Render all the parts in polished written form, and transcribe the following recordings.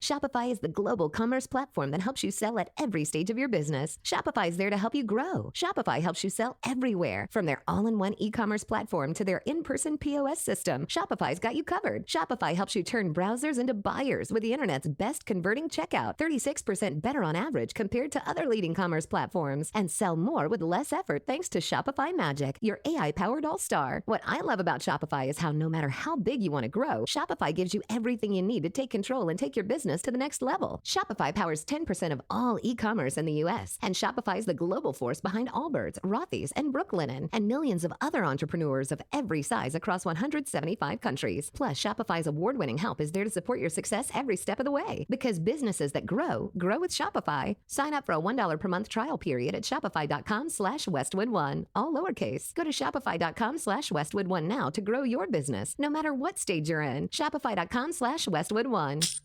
Shopify is the global commerce platform that helps you sell at every stage of your business. Shopify is there to help you grow. Shopify helps you sell everywhere, from their all-in-one e-commerce platform to their in-person POS system. Shopify's got you covered. Shopify helps you turn browsers into buyers with the internet's best converting checkout, 36% better on average compared to other leading commerce platforms, and sell more with less effort thanks to Shopify Magic, your AI-powered all-star. What I love about Shopify is how no matter how big you want to grow, Shopify gives you everything you need to take control and take your business to the next level. Shopify powers 10% of all e-commerce in the U.S., and Shopify is the global force behind Allbirds, Rothy's, and Brooklinen, and millions of other entrepreneurs of every size across 175 countries. Plus, Shopify's award-winning help is there to support your success every step of the way. Because businesses that grow with Shopify. Sign up for a $1 per month trial period at shopify.com/Westwood1, all lowercase. Go to shopify.com/Westwood1 now to grow your business, no matter what stage you're in. Shopify.com/Westwood1.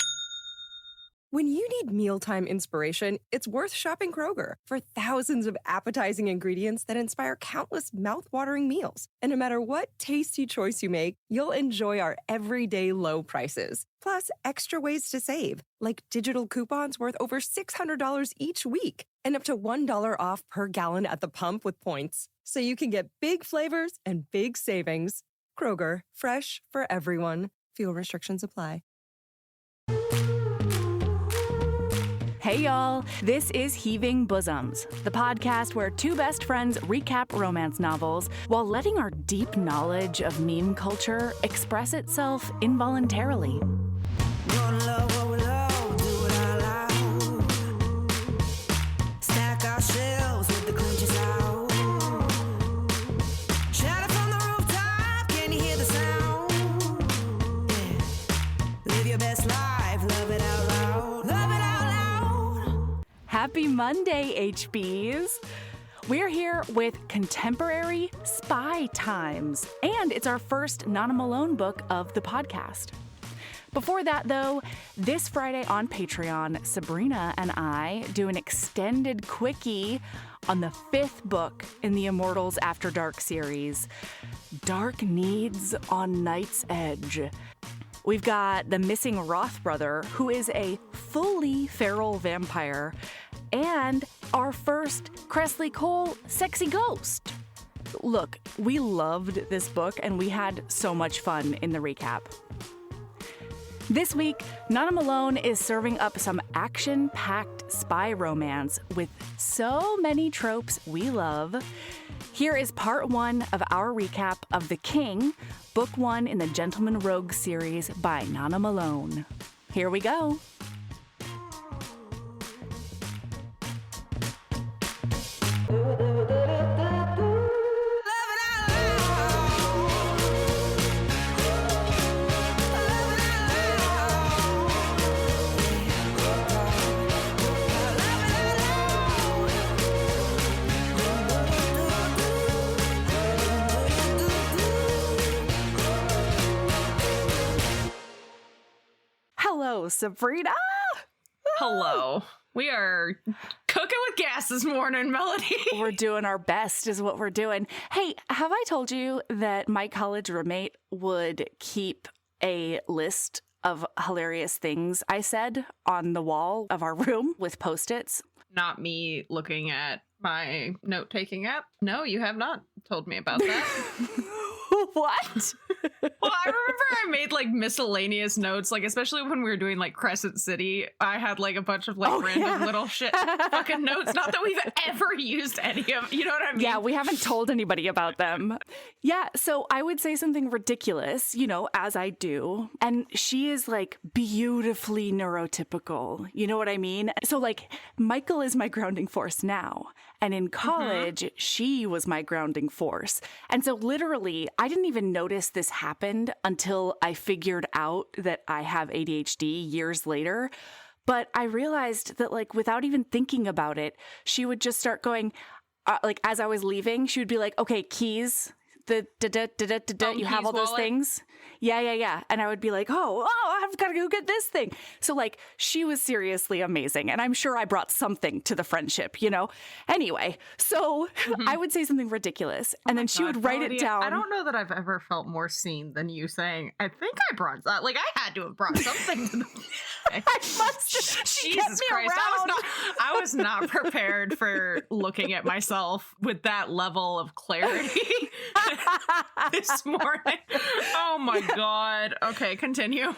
When you need mealtime inspiration, it's worth shopping Kroger for thousands of appetizing ingredients that inspire countless mouth-watering meals. And no matter what tasty choice you make, you'll enjoy our everyday low prices. Plus, extra ways to save, like digital coupons worth over $600 each week and up to $1 off per gallon at the pump with points. So you can get big flavors and big savings. Kroger, fresh for everyone. Fuel restrictions apply. Hey y'all, this is Heaving Bosoms, the podcast where two best friends recap romance novels while letting our deep knowledge of meme culture express itself involuntarily. Stack our shelves with the clinches out. Shout it from the rooftop, can you hear the sound? Yeah. Live your best life, love it out loud. Love it out loud. Happy Monday, HBs! We're here with Contemporary Spy Times, and it's our first Nana Malone book of the podcast. Before that, though, this Friday on Patreon, Sabrina and I do an extended quickie on the 5th book in the Immortals After Dark series, Dark Needs on Night's Edge. We've got the missing Roth brother, who is a fully feral vampire, and our first Cressley Cole sexy ghost. Look, we loved this book, and we had so much fun in the recap. This week, Nana Malone is serving up some action-packed spy romance with so many tropes we love. Here is part 1 of our recap of The King, book 1 in the Gentleman Rogue series by Nana Malone. Here we go. Hello, Sabrina. Hello. We are cooking with gas this morning, Melody. We're doing our best is what we're doing. Hey, have I told you that my college roommate would keep a list of hilarious things I said on the wall of our room with Post-its? Not me looking at my note-taking app. No, you have not told me about that. What? Well, I remember I made like miscellaneous notes, like especially when we were doing like Crescent City. I had like a bunch of like random little shit fucking notes. Not that we've ever used any of, you know what I mean? Yeah, we haven't told anybody about them. Yeah, so I would say something ridiculous, you know, as I do. And she is like beautifully neurotypical. You know what I mean? So like Michael is my grounding force now. And in college, she was my grounding force. And so literally, I didn't even notice this happened until I figured out that I have ADHD years later. But I realized that, like, without even thinking about it, she would just start going, like, as I was leaving, she would be like, okay, keys, you have all those things. Yeah. And I would be like, oh, I've got to go get this thing. So like she was seriously amazing. And I'm sure I brought something to the friendship, you know? Anyway, so I would say something ridiculous and then she would write it down. I don't know that I've ever felt more seen than you saying, I think I brought that. Like I had to have brought something to the I must. She Jesus kept me Christ. around. I was not prepared for looking at myself with that level of clarity this morning. Oh my God. Okay, continue.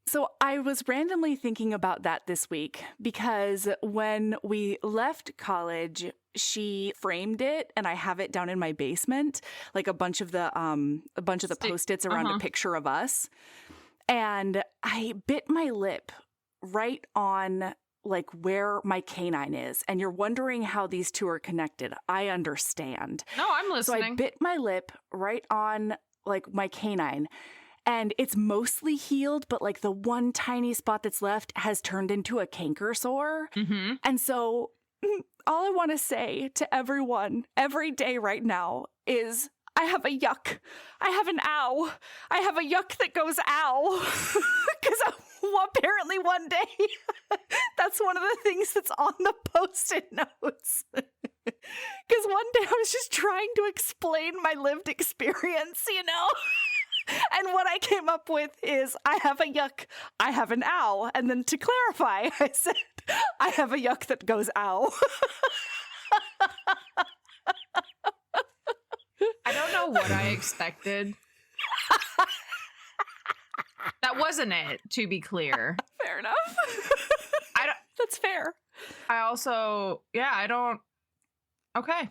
So I was randomly thinking about that this week because when we left college, she framed it and I have it down in my basement, like a bunch of the Post-its around a picture of us. And I bit my lip right on like where my canine is. And you're wondering how these two are connected. I understand. No, I'm listening. So I bit my lip right on like my canine. And it's mostly healed, but like the one tiny spot that's left has turned into a canker sore. Mm-hmm. And so all I want to say to everyone every day right now is I have a yuck. I have an ow. I have a yuck that goes ow. Because apparently one day, that's one of the things that's on the Post-it notes. Because one day I was just trying to explain my lived experience, you know? And what I came up with is I have a yuck, I have an ow. And then to clarify, I said, I have a yuck that goes ow. I don't know what I expected. That wasn't it, to be clear. Fair enough. That's fair. I also, I don't. Okay.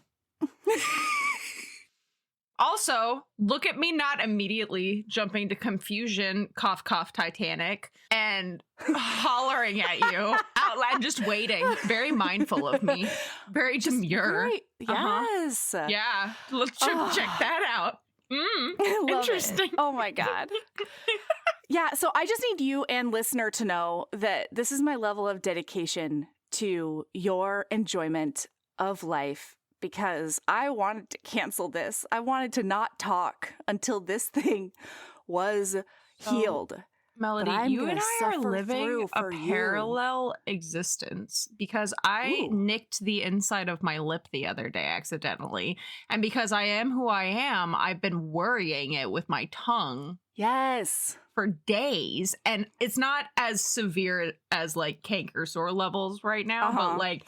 Also, look at me not immediately jumping to confusion, cough, cough, Titanic, and hollering at you out loud, just waiting. Very mindful of me. Very demure. Right. Yes. Yeah. Let's check that out. Interesting. It. Oh my God. Yeah. So I just need you and listener to know that this is my level of dedication to your enjoyment of life. Because I wanted to cancel this. I wanted to not talk until this thing was healed. Melody, you and I are living a parallel existence because I nicked the inside of my lip the other day accidentally. And because I am who I am, I've been worrying it with my tongue. Yes. For days. And it's not as severe as like canker sore levels right now, but like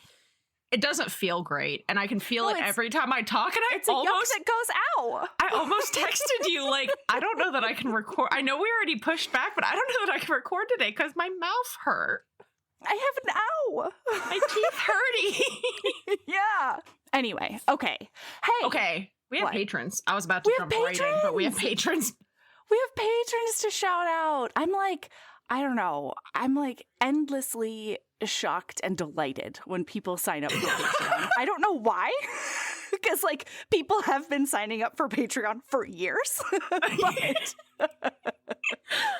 it doesn't feel great, and I can feel it every time I talk, and it's almost, a yuck that goes ow. I almost texted you, like, I don't know that I can record. I know we already pushed back, but I don't know that I can record today because my mouth hurt. I have an ow. My teeth hurty. Yeah. Anyway, okay. Hey. Okay. We have patrons. I was about to jump right in, but we have patrons. We have patrons to shout out. I'm like, I don't know. I'm like endlessly shocked and delighted when people sign up for Patreon. I don't know why, because like people have been signing up for Patreon for years. But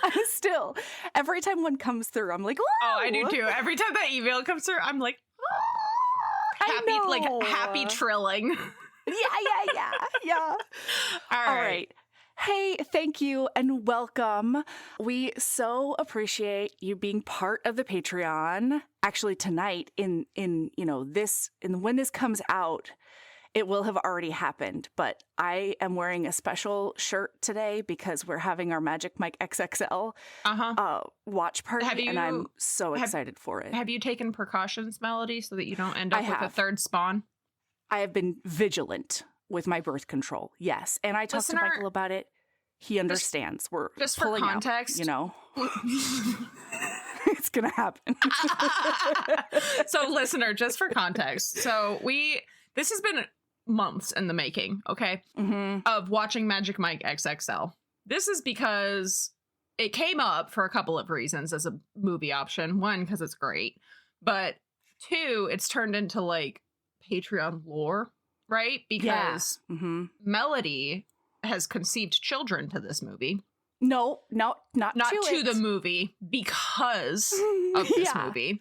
I still, every time one comes through, I'm like, whoa! Oh, I do too. Every time that email comes through, I'm like, happy trilling. Yeah. All right. Hey, thank you and welcome. We so appreciate you being part of the Patreon. Actually, tonight when this comes out, it will have already happened. But I am wearing a special shirt today because we're having our Magic Mike XXL watch party, and I'm so excited for it. Have you taken precautions, Melody, so that you don't end up with a third spawn? I have been vigilant with my birth control, yes. And I talked to Michael about it. He understands. We're just pulling for context, out, you know. It's gonna happen. So, listener, just for context, this has been months in the making, okay, of watching Magic Mike XXL. This is because it came up for a couple of reasons as a movie option. One, because it's great, but two, it's turned into like Patreon lore. Right? Because Melody has conceived children to this movie. No, not to the movie, because of this movie.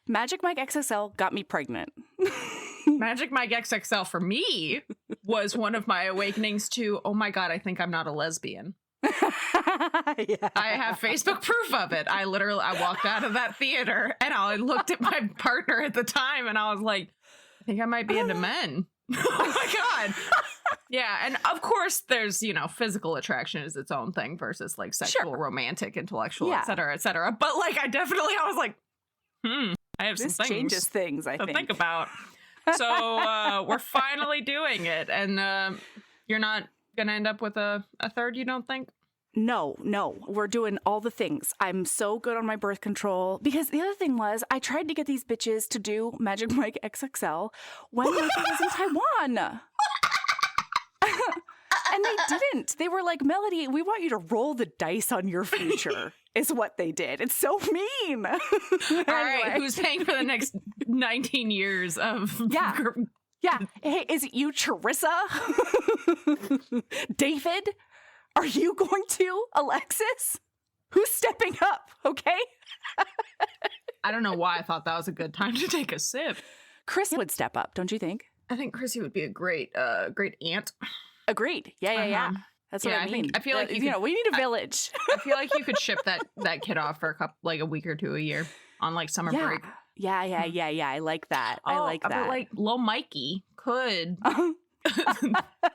Magic Mike XXL got me pregnant. Magic Mike XXL for me was one of my awakenings to, oh my God, I think I'm not a lesbian. Yeah. I have Facebook proof of it. I walked out of that theater and I looked at my partner at the time and I was like, I think I might be into men. Oh my God. Yeah. And of course there's, physical attraction is its own thing versus like sexual, romantic, intellectual, et cetera, et cetera. But like, I was like, I have This some things changes things, I to think. think about. So we're finally doing it. And you're not going to end up with a third, you don't think? No, we're doing all the things. I'm so good on my birth control. Because the other thing was, I tried to get these bitches to do Magic Mike XXL when Mikey was in Taiwan. And they didn't. They were like, Melody, we want you to roll the dice on your future, is what they did. It's so mean. All right, who's paying for the next 19 years of... Yeah. Hey, is it you, Charissa? David? Are you going to? Alexis? Who's stepping up, okay? I don't know why I thought that was a good time to take a sip. Chris would step up, don't you think? I think Chrissy would be a great aunt. Agreed. Yeah. That's what I mean. I feel like we need a village. I feel like you could ship that kid off for a week or two a year on like summer break. Yeah. I like that. I like that. But like little Mikey could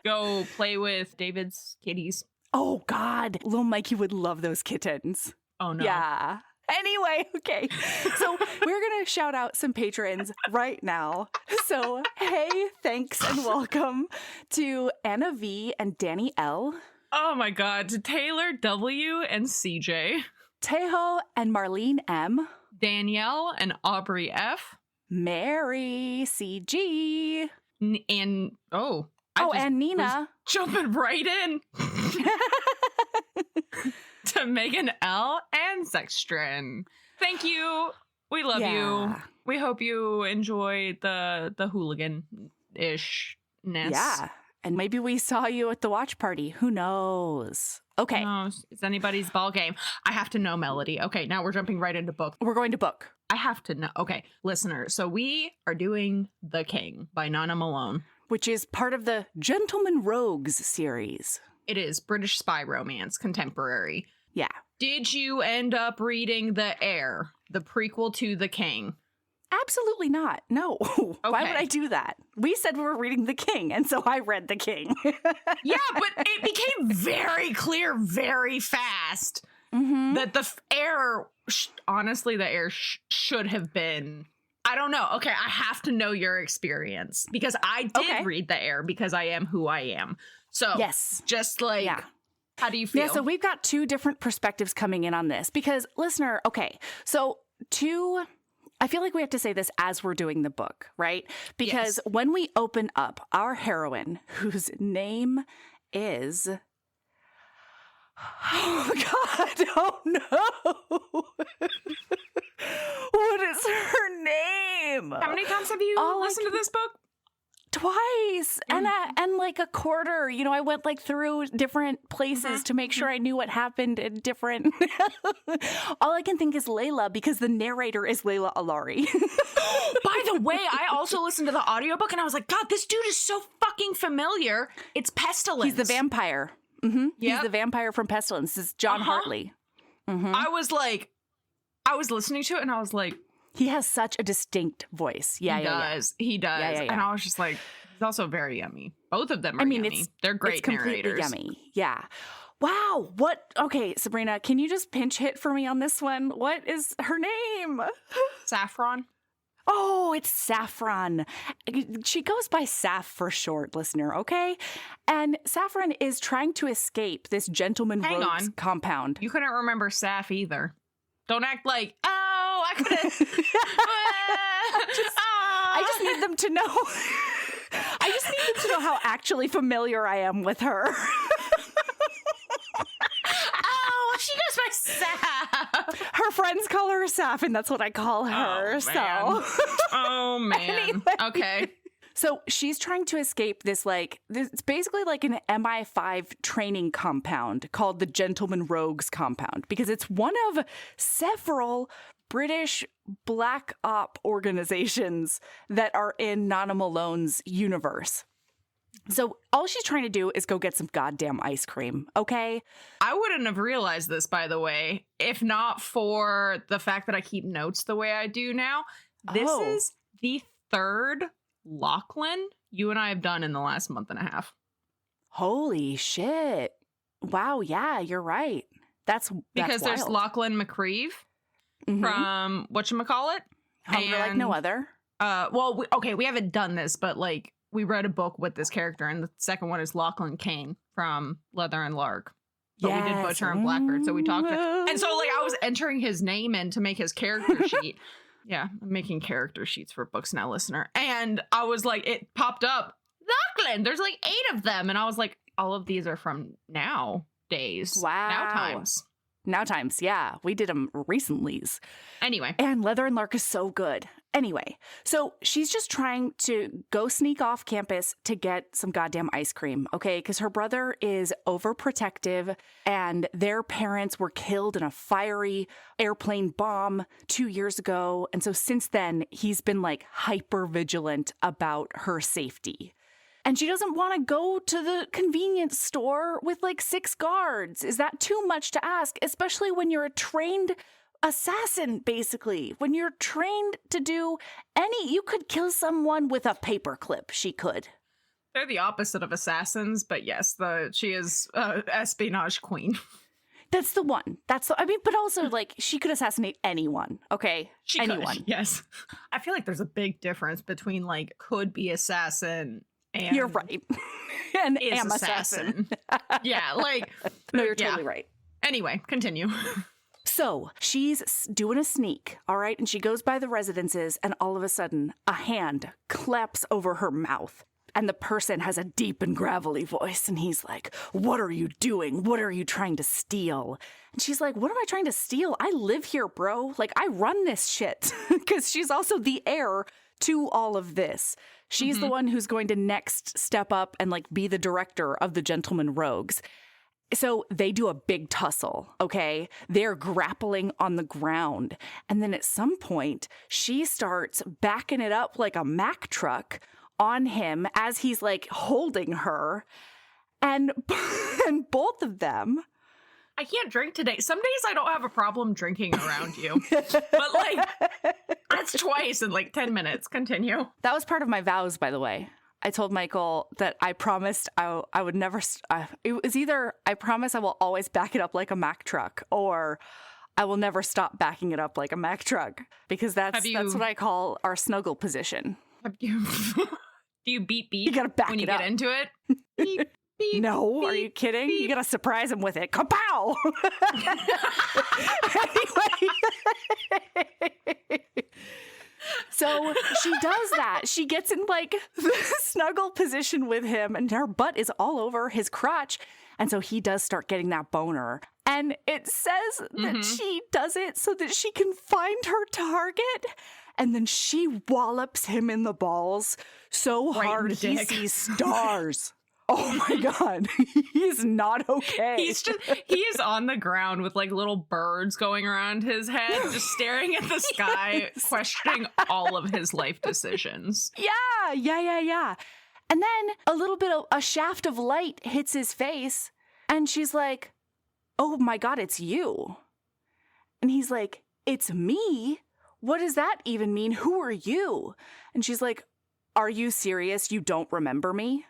go play with David's kitties. Oh God, little Mikey would love those kittens. Oh no. Yeah. Anyway, okay. So we're going to shout out some patrons right now. So, hey, thanks and welcome to Anna V and Danny L. Oh my God. To Taylor W and CJ. Tejo and Marlene M. Danielle and Aubrey F. Mary CG. And Nina. Jumping right in. To Megan L. and Sextrin. Thank you. We love you. We hope you enjoy the hooligan-ishness. Yeah. And maybe we saw you at the watch party. Who knows? Okay. Who knows? It's anybody's ball game. I have to know Melody. Okay, now we're jumping right into book. We're going to book. I have to know. Okay, listeners. So we are doing The King by Nana Malone. Which is part of the Gentleman Rogues series. It is British spy romance, contemporary. Yeah. Did you end up reading The Heir, the prequel to The King? Absolutely not. No. Okay. Why would I do that? We said we were reading The King, and so I read The King. Yeah, but it became very clear very fast that the Heir, honestly, The Heir should have been... I don't know. Okay, I have to know your experience because I did read The Heir because I am who I am. So, just like... Yeah. How do you feel? Yeah, so we've got two different perspectives coming in on this because, listener, I feel like we have to say this as we're doing the book, right? Because when we open up our heroine, whose name is... Oh, God. Oh, no. What is her name? How many times have you listened to this book? Twice. And like a quarter. I went like through different places to make sure I knew what happened in different... All I can think is Leila because the narrator is Leila Allarie. By the way, I also listened to the audiobook and I was like, God, this dude is so fucking familiar. It's Pestilence. He's the vampire. Mm-hmm. Yep. He's the vampire from Pestilence. This is John Hartley. Mm-hmm. I was listening to it and I was like, he has such a distinct voice. Yeah, He does. Yeah. And I was just like, he's also very yummy. Both of them are yummy. They're great completely narrators. Yummy. Yeah. Wow. Okay, Sabrina, can you just pinch hit for me on this one? What is her name? Saffron. Oh, it's Saffron. She goes by Saf for short, listener, okay? And Saffron is trying to escape this gentleman rogues compound. You couldn't remember Saf either. Don't act like, I could have. I just need them to know. I just need them to know how actually familiar I am with her. She goes by Saf. Her friends call her Saf, and that's what I call her. Oh, man. Anyway. Okay. So she's trying to escape it's basically like an MI5 training compound called the Gentleman Rogues Compound because it's one of several British black op organizations that are in Nana Malone's universe. So all she's trying to do is go get some goddamn ice cream, okay? I wouldn't have realized this, by the way, if not for the fact that I keep notes the way I do now. This is the third Lachlan you and I have done in the last month and a half. Holy shit. Wow, yeah, you're right. That's because there's wild. Lachlan McCreeve from whatchamacallit. Hungry Like No Other. We haven't done this, but like we read a book with this character, and the second one is Lachlan Kane from Leather and Lark. But we did Butcher and Blackbird, so we talked. And so like I was entering his name in to make his character sheet. Yeah, I'm making character sheets for Books Now listener. And I was like, it popped up, Lachlan, there's like 8 of them. And I was like, all of these are from nowadays. Wow. Now times, yeah. We did them recently. Anyway. And Leather and Lark is so good. Anyway, so she's just trying to go sneak off campus to get some goddamn ice cream, okay? Because her brother is overprotective and their parents were killed in a fiery airplane bomb 2 years ago. And so since then, he's been like hyper vigilant about her safety. And she doesn't want to go to the convenience store with like 6 guards. Is that too much to ask? Especially when you're a trained assassin, basically. When you're trained to do you could kill someone with a paperclip. She could. They're the opposite of assassins, but yes, she is espionage queen. That's the one. But also like she could assassinate anyone. Okay, anyone. Yes, I feel like there's a big difference between like could be assassin. And you're right. And am assassin. Yeah, like no, you're totally right. Anyway, continue. So she's doing a sneak, all right? And she goes by the residences, and all of a sudden, a hand claps over her mouth. And the person has a deep and gravelly voice, and he's like, "What are you doing? What are you trying to steal?" And she's like, "What am I trying to steal? I live here, bro. Like, I run this shit." Because she's also the heir to all of this. She's the one who's going to next step up and like be the director of the Gentlemen Rogues. So they do a big tussle, okay? They're grappling on the ground. And then at some point, she starts backing it up like a Mack truck on him as he's like holding her. And both of them... I can't drink today. Some days I don't have a problem drinking around you. But like, that's twice in like 10 minutes. Continue. That was part of my vows, by the way. I told Michael that I promised I would never, it was either I promise I will always back it up like a Mack truck, or I will never stop backing it up like a Mack truck, because that's what I call our snuggle position. Do you beep beep you gotta back when you get into it? Beep, beep, no, beep, are you kidding? Beep. You gotta surprise him with it. Kapow! Anyway. So she does that. She gets in like the snuggle position with him, and her butt is all over his crotch. And so he does start getting that boner. And it says that she does it so that she can find her target. And then she wallops him in the balls so hard he sees stars. Oh my God. He's not okay. He is on the ground with like little birds going around his head, just staring at the sky, questioning all of his life decisions. Yeah. And then a shaft of light hits his face, and she's like, "Oh my God, it's you." And he's like, "It's me? What does that even mean? Who are you?" And she's like, "Are you serious? You don't remember me?"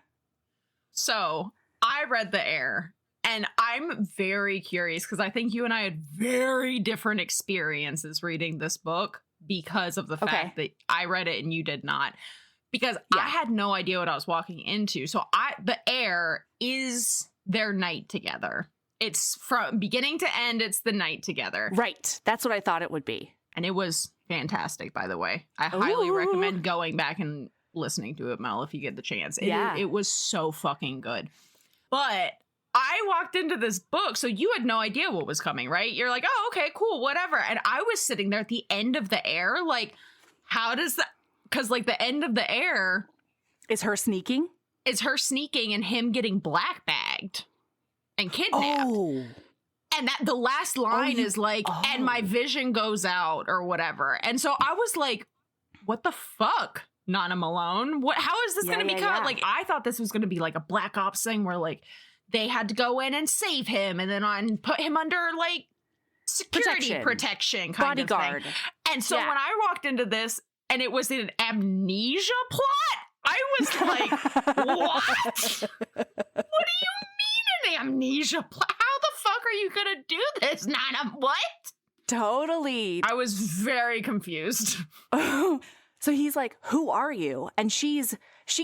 So I read The Heir, and I'm very curious because I think you and I had very different experiences reading this book because of the fact that I read it and you did not. Because I had no idea what I was walking into. So The Heir is their night together. It's from beginning to end, it's the night together. Right. That's what I thought it would be. And it was fantastic, by the way. I highly recommend going back and listening to it, Mel, if you get the chance. It was so fucking good. But I walked into this book, so you had no idea what was coming, right? You're like, oh, okay, cool, whatever. And I was sitting there at the end of The Heir, like, how does that... Because, like, the end of The Heir... Is her sneaking? Is her sneaking and him getting black-bagged and kidnapped. Oh. And that the last line is like, and my vision goes out or whatever. And so I was like, what the fuck? Nana Malone. How is this going to become? Yeah. Like, I thought this was going to be like a Black Ops thing where like they had to go in and save him and then put him under like security protection kind bodyguard of thing. And so when I walked into this and it was an amnesia plot, I was like, what? What do you mean an amnesia plot? How the fuck are you going to do this, Nana? What? Totally. I was very confused. So he's like, who are you? And she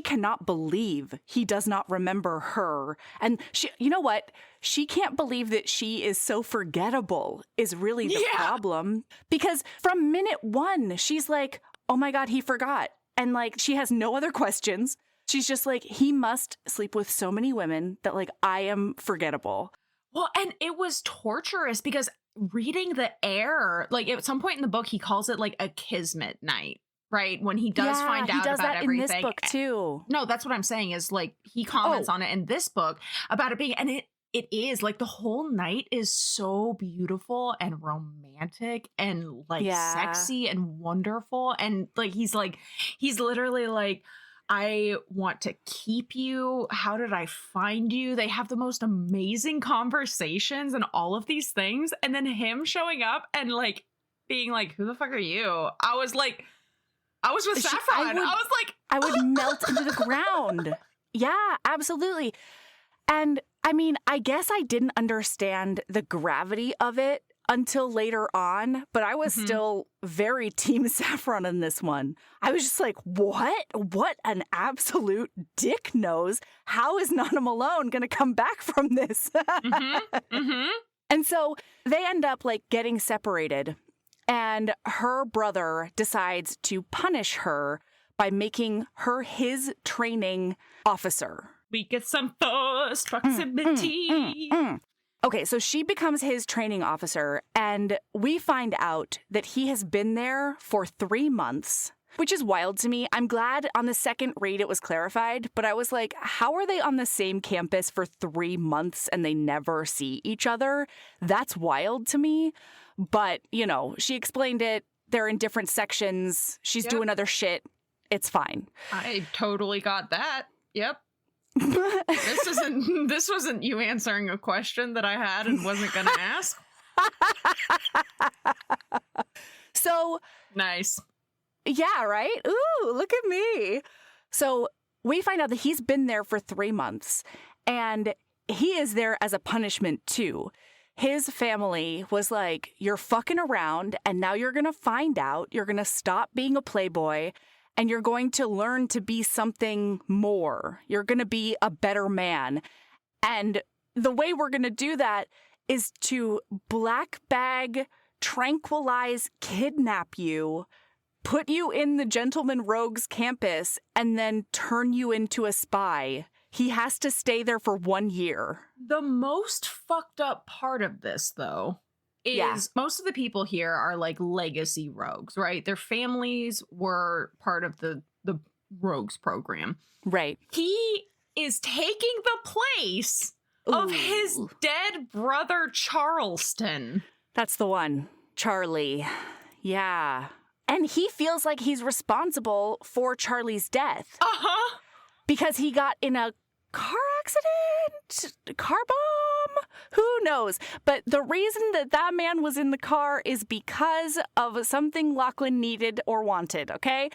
cannot believe he does not remember her. And she, you know what? She can't believe that she is so forgettable is really the problem. Because from minute one, she's like, oh my God, he forgot. And like, she has no other questions. She's just like, he must sleep with so many women that like, I am forgettable. Well, and it was torturous because reading the Heir, like at some point in the book, he calls it like a kismet night. Right? When he does find out about everything. In this book too. No, that's what I'm saying is like he comments on it in this book about it being, and it is like the whole night is so beautiful and romantic and like sexy and wonderful. And like he's literally like, I want to keep you. How did I find you? They have the most amazing conversations and all of these things. And then him showing up and like being like, who the fuck are you? I was with Saffron. I would melt into the ground. Yeah, absolutely. And I mean, I guess I didn't understand the gravity of it until later on, but I was still very team Saffron in this one. I was just like, what? What an absolute dick nose. How is Nana Malone going to come back from this? And so they end up like getting separated. And her brother decides to punish her by making her his training officer. We get some forced proximity. Okay, so she becomes his training officer, and we find out that he has been there for 3 months, which is wild to me. I'm glad on the second read it was clarified, but I was like, how are they on the same campus for 3 months and they never see each other? That's wild to me. But, you know, she explained it. They're in different sections. She's doing other shit. It's fine. I totally got that. Yep. This wasn't you answering a question that I had and wasn't going to ask. So nice. Yeah, right? Ooh, look at me. So we find out that he's been there for 3 months, and he is there as a punishment too. His family was like, you're fucking around, and now you're going to find out. You're going to stop being a playboy, and you're going to learn to be something more. You're going to be a better man. And the way we're going to do that is to black bag, tranquilize, kidnap you, put you in the Gentleman Rogues campus, and then turn you into a spy. He has to stay there for 1 year. The most fucked up part of this, though, is most of the people here are like legacy rogues, right? Their families were part of the rogues program. Right. He is taking the place of his dead brother, Charleston. That's the one. Charlie. Yeah. And he feels like he's responsible for Charlie's death. Uh-huh. Because he got in a car accident? Car bomb? Who knows? But the reason that man was in the car is because of something Lachlan needed or wanted, okay?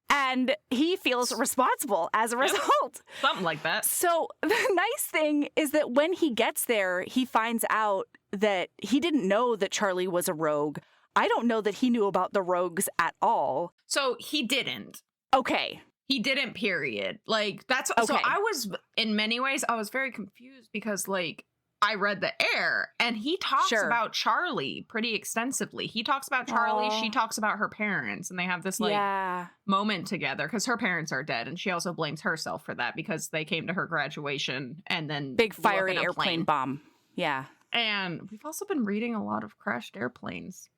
And he feels responsible as a result. Something like that. So the nice thing is that when he gets there, he finds out that he didn't know that Charlie was a rogue. I don't know that he knew about the rogues at all. So he didn't. Okay. He didn't, period. Like, that's... Okay. So I was, in many ways, I was very confused because, like, I read the Heir, and he talks about Charlie pretty extensively. He talks about Charlie, she talks about her parents, and they have this, like, moment together, because her parents are dead, and she also blames herself for that, because they came to her graduation, and then... Big fiery airplane bomb. Yeah. And we've also been reading a lot of crashed airplanes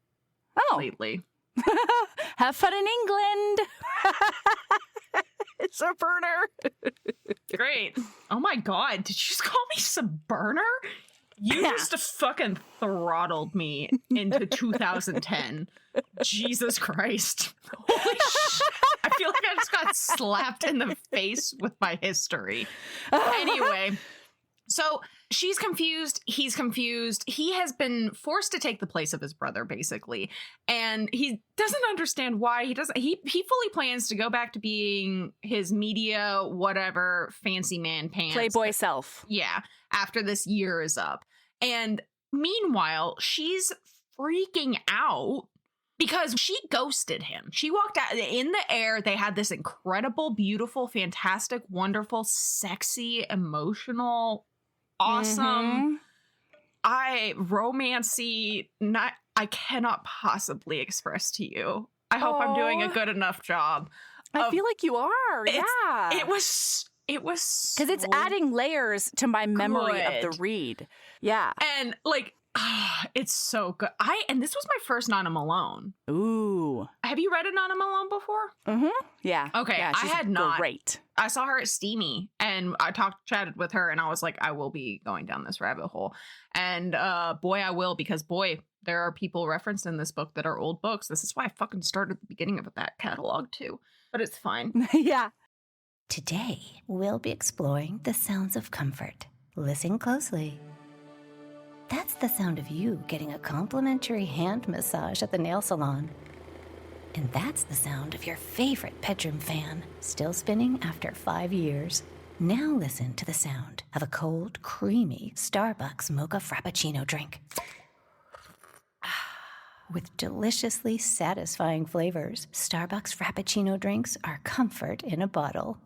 lately. Have fun in England! It's a burner. Great. Oh my God. Did you just call me Subburner? You just fucking throttled me into 2010. Jesus Christ. Holy shit. I feel like I just got slapped in the face with my history. Anyway, so she's confused. He's confused. He has been forced to take the place of his brother, basically. And he doesn't understand why. He fully plans to go back to being his media, whatever, fancy man pants. Playboy self. Yeah. After this year is up. And meanwhile, she's freaking out because she ghosted him. She walked out in the air. They had this incredible, beautiful, fantastic, wonderful, sexy, emotional, awesome, romancy, I cannot possibly express to you. I hope I'm doing a good enough job. I feel like you are. Yeah. It was because it's adding layers to my memory of the read. Yeah. And like, it's so good. And this was my first Nana Malone. Ooh. Have you read a Nana Malone before? Mm-hmm. Yeah. Okay. Yeah, I had not. Great. I saw her at Steamy and I chatted with her and I was like, I will be going down this rabbit hole. And boy, I will, because boy, there are people referenced in this book that are old books. This is why I fucking started at the beginning of that catalog too. But it's fine. Yeah. Today, we'll be exploring the sounds of comfort. Listen closely. That's the sound of you getting a complimentary hand massage at the nail salon. And that's the sound of your favorite bedroom fan, still spinning after 5 years. Now listen to the sound of a cold, creamy Starbucks mocha frappuccino drink. With deliciously satisfying flavors, Starbucks frappuccino drinks are comfort in a bottle.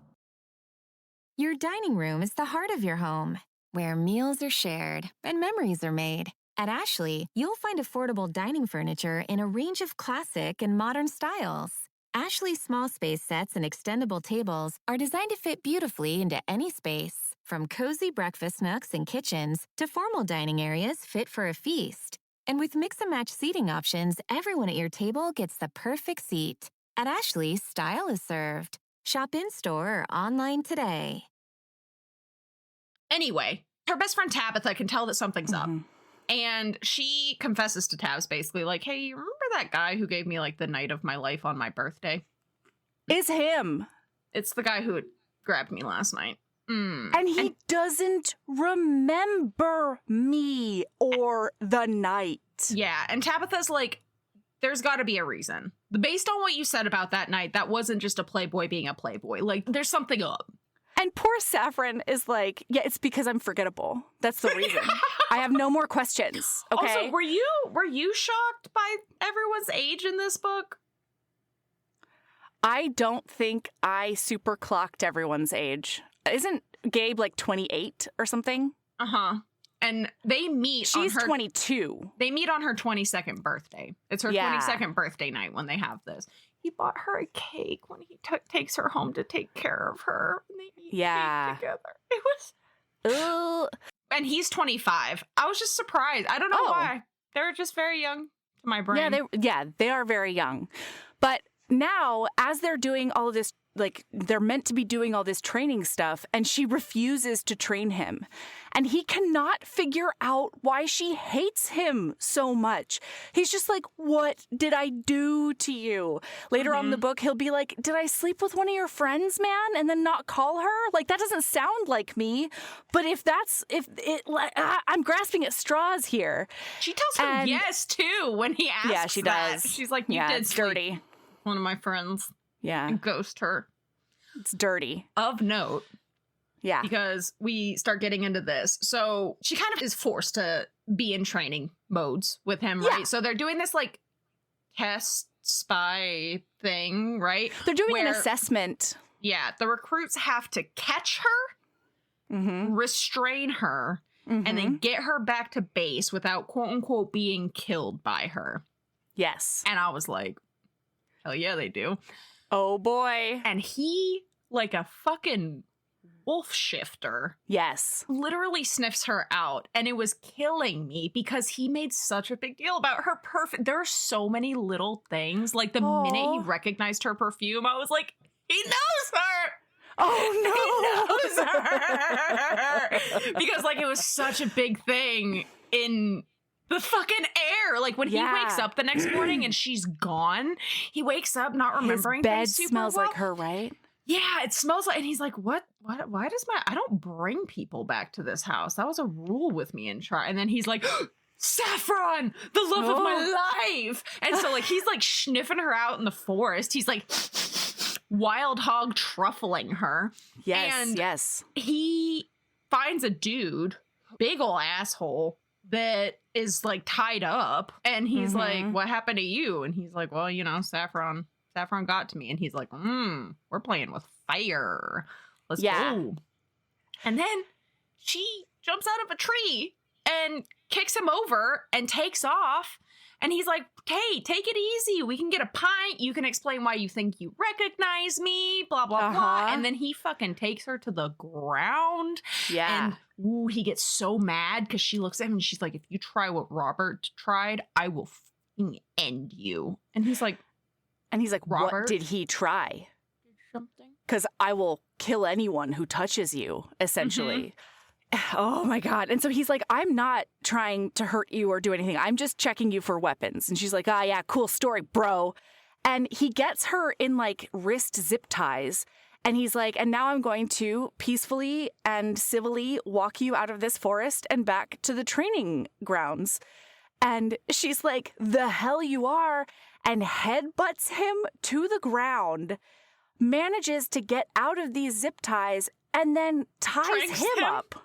Your dining room is the heart of your home, where meals are shared and memories are made. At Ashley, you'll find affordable dining furniture in a range of classic and modern styles. Ashley's small space sets and extendable tables are designed to fit beautifully into any space, from cozy breakfast nooks and kitchens to formal dining areas fit for a feast. And with mix-and-match seating options, everyone at your table gets the perfect seat. At Ashley, style is served. Shop in-store or online today. Anyway, her best friend Tabitha can tell that something's up. And she confesses to Tabs basically like, hey, you remember that guy who gave me like the night of my life on my birthday? It's him. It's the guy who had grabbed me last night. And he doesn't remember me or the night. Yeah, and Tabitha's like, there's got to be a reason. Based on what you said about that night, that wasn't just a playboy being a playboy. Like, there's something up. And poor Saffron is like, yeah, it's because I'm forgettable. That's the reason. I have no more questions. Okay. Also, were you shocked by everyone's age in this book? I don't think I super clocked everyone's age. Isn't Gabe like 28 or something? Uh-huh. And they meet She's on her 22. They meet on her 22nd birthday. It's her 22nd birthday night when they have this. He bought her a cake when he takes her home to take care of her. And they eat cake together. It was... And he's 25. I was just surprised. I don't know why. They're just very young to my brain. They are very young. But now, as they're doing all of this, like, they're meant to be doing all this training stuff, and she refuses to train him. And he cannot figure out why she hates him so much. He's just like, what did I do to you? Later on in the book, he'll be like, did I sleep with one of your friends, man? And then not call her? Like, that doesn't sound like me. But I'm grasping at straws here. She tells him yes, too, when he asks Yeah, she does. She's like, you did it's sleep dirty. with one of my friends. Yeah. And ghost her. It's dirty. Of note. Yeah. Because we start getting into this. So she kind of is forced to be in training modes with him, right? So they're doing this like test spy thing, right? They're doing an assessment. Yeah. The recruits have to catch her, restrain her, and then get her back to base without quote unquote being killed by her. Yes. And I was like, hell yeah, they do. Oh boy. And he, like a fucking wolf shifter, literally sniffs her out, and it was killing me because he made such a big deal about her there are so many little things. Like the minute he recognized her perfume, I was like, he knows her. Oh, He knows her. Because, like, it was such a big thing in the fucking air. Like, when he wakes up the next morning and she's gone, he wakes up not remembering His bed things super smells well. like her, right? Yeah, it smells like, and he's like, why does I don't bring people back to this house. That was a rule with me in chart. And then he's like, Saffron, the love of my life. And so, like, he's like sniffing her out in the forest. He's like wild hog truffling her. Yes, and yes. he finds a dude, big ol' asshole, that is like tied up. And he's like, what happened to you? And he's like, well, you know, Saffron got to me. And he's like, we're playing with fire. Let's go. And then she jumps out of a tree and kicks him over and takes off. And he's like, hey, take it easy. We can get a pint. You can explain why you think you recognize me, blah, blah, blah. And then he fucking takes her to the ground. Yeah. And he gets so mad because she looks at him and she's like, if you try what Robert tried, I will fucking end you. And he's like, Robert, Robert? what did he try? Something. Because I will kill anyone who touches you, essentially. Oh my God. And so he's like, I'm not trying to hurt you or do anything. I'm just checking you for weapons. And she's like, yeah, cool story, bro. And he gets her in like wrist zip ties. And he's like, and now I'm going to peacefully and civilly walk you out of this forest and back to the training grounds. And she's like, the hell you are. And headbutts him to the ground, manages to get out of these zip ties, and then ties him up.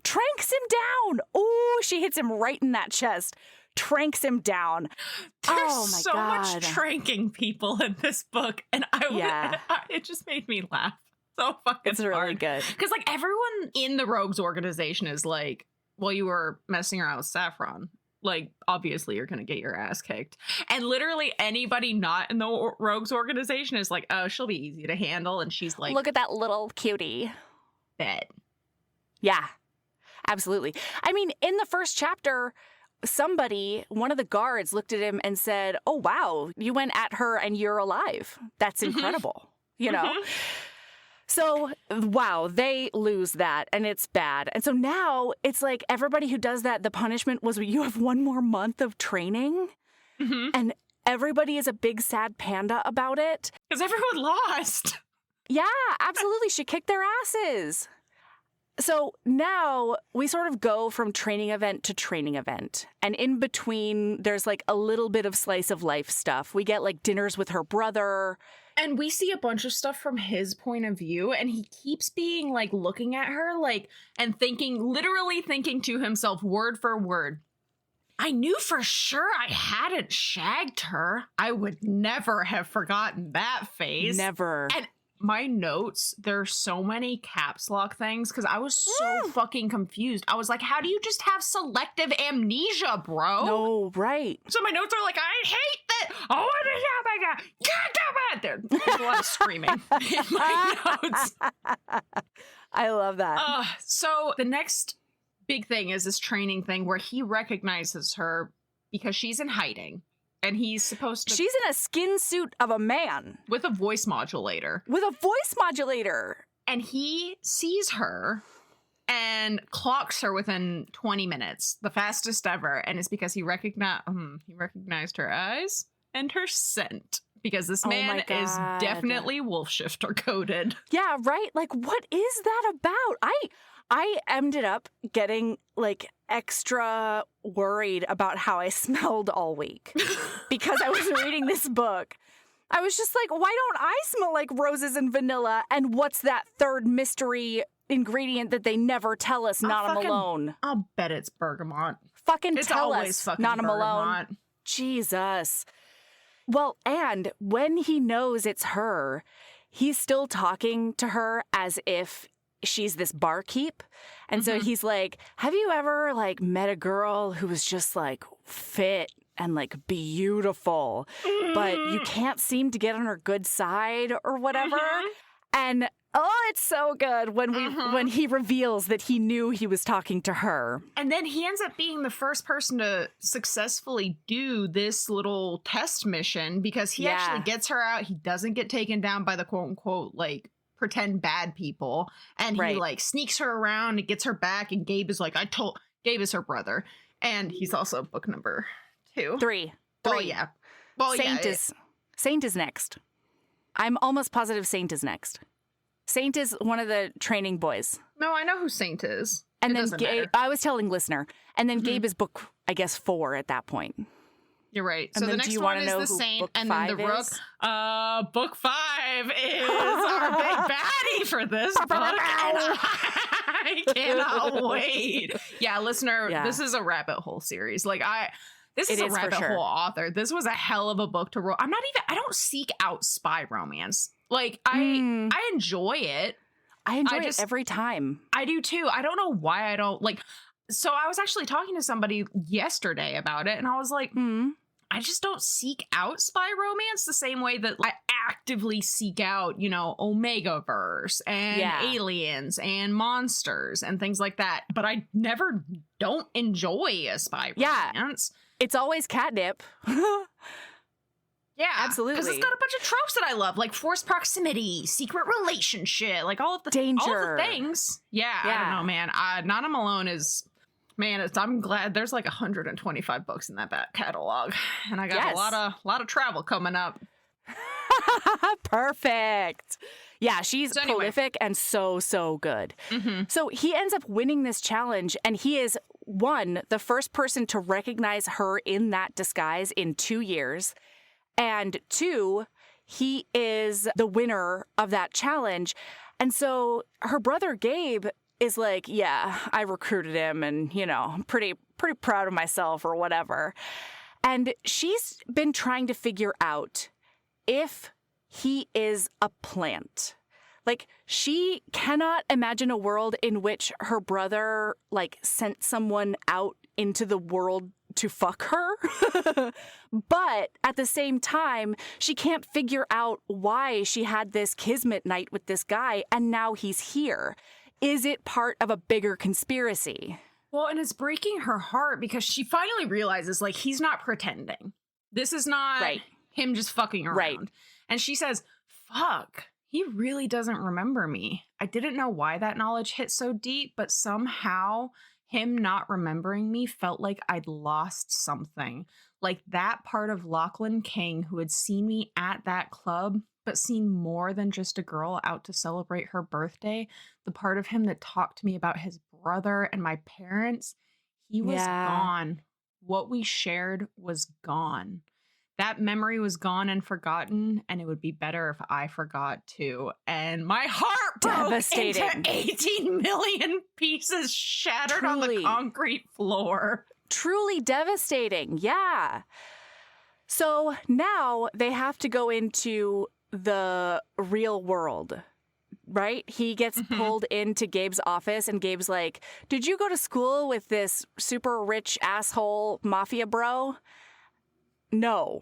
Tranks him down. Oh, she hits him right in that chest. Tranks him down. There's so much tranking people in this book. And it just made me laugh so fucking It's really hard. good. Because, like, everyone in the Rogues organization is like, well, you were messing around with Saffron. Like, obviously, you're going to get your ass kicked. And literally anybody not in the Rogues organization is like, oh, she'll be easy to handle. And she's like, look at that little cutie. Bet. Yeah, absolutely. I mean, in the first chapter, one of the guards looked at him and said, oh, wow, you went at her and you're alive. That's incredible. You know? So, wow, they lose that, and it's bad. And so now it's like everybody who does that, the punishment was you have one more month of training, and everybody is a big sad panda about it. Because everyone lost. Yeah, absolutely. She kicked their asses. So now we sort of go from training event to training event. And in between, there's like a little bit of slice of life stuff. We get like dinners with her brother. And we see a bunch of stuff from his point of view, and he keeps being like looking at her like and literally thinking to himself word for word, I knew for sure I hadn't shagged her. I would never have forgotten that face. Never. And my notes, there's so many caps lock things because I was so fucking confused. I was like, how do you just have selective amnesia, bro? No, right. So my notes are like, I hate that. Oh my God. God damn it. There's a lot of screaming in my notes. I love that. So the next big thing is this training thing where he recognizes her because she's in hiding. And he's supposed to... She's in a skin suit of a man. With a voice modulator. And he sees her and clocks her within 20 minutes. The fastest ever. And it's because he recognized her eyes and her scent. Because this man is definitely wolf shifter coded. Yeah, right? Like, what is that about? I ended up getting, like, extra worried about how I smelled all week because I was reading this book. I was just like, why don't I smell like roses and vanilla? And what's that third mystery ingredient that they never tell us, Nana Malone? I'll bet it's bergamot. Fucking it's tell always us, fucking Nana Malone. bergamot. Jesus. Well, and when he knows it's her, he's still talking to her as if she's this barkeep. And so he's like, have you ever like met a girl who was just like fit and like beautiful, but you can't seem to get on her good side or whatever? And it's so good when he reveals that he knew he was talking to her. And then he ends up being the first person to successfully do this little test mission because he actually gets her out. He doesn't get taken down by the quote unquote like pretend bad people. And he like sneaks her around and gets her back. And Gabe is like, Gabe is her brother. And he's also book number 2. 3. Oh, yeah. Well, Saint is next. I'm almost positive Saint is next. Saint is one of the training boys. No, I know who Saint is. And then Gabe, I was telling listener. And then Gabe is book, I guess, 4 at that point. You're right. And so then the next one is the Saint, and then the Rook. Book 5 is our big baddie for this book, and I cannot wait. Yeah, listener, this is a rabbit hole series. Like this is a rabbit hole author. This was a hell of a book to roll. I don't seek out spy romance. Like I enjoy it. I enjoy it every time. I do too. I don't know why I don't like. So I was actually talking to somebody yesterday about it, and I was like, I just don't seek out spy romance the same way that I actively seek out, Omegaverse and aliens and monsters and things like that. But I never don't enjoy a spy romance. It's always catnip. Yeah, absolutely. Because it's got a bunch of tropes that I love, like forced proximity, secret relationship, like all of the danger, all of the things. Yeah, I don't know, man. Nana Malone is. Man, I'm glad there's like 125 books in that back catalog, and I got a lot of travel coming up. Perfect. Yeah, she's prolific and so good. So he ends up winning this challenge, and he is, 1, the first person to recognize her in that disguise in 2 years, and 2, he is the winner of that challenge. And so her brother Gabe is like, yeah, I recruited him, and, I'm pretty proud of myself or whatever. And she's been trying to figure out if he is a plant. Like, she cannot imagine a world in which her brother, like, sent someone out into the world to fuck her. But at the same time, she can't figure out why she had this kismet night with this guy, and now he's here. Is it part of a bigger conspiracy? Well, and it's breaking her heart because she finally realizes, like, he's not pretending. This is not him just fucking around. Right. And she says, fuck, he really doesn't remember me. I didn't know why that knowledge hit so deep, but somehow him not remembering me felt like I'd lost something. Like that part of Lachlan King who had seen me at that club, but seen more than just a girl out to celebrate her birthday. The part of him that talked to me about his brother and my parents, he was gone. What we shared was gone. That memory was gone and forgotten, and it would be better if I forgot too. And my heart broke into 18 million pieces shattered on the concrete floor. Truly devastating, yeah. So now they have to go into the real world, right? He gets pulled into Gabe's office, and Gabe's like, did you go to school with this super rich asshole mafia bro? No.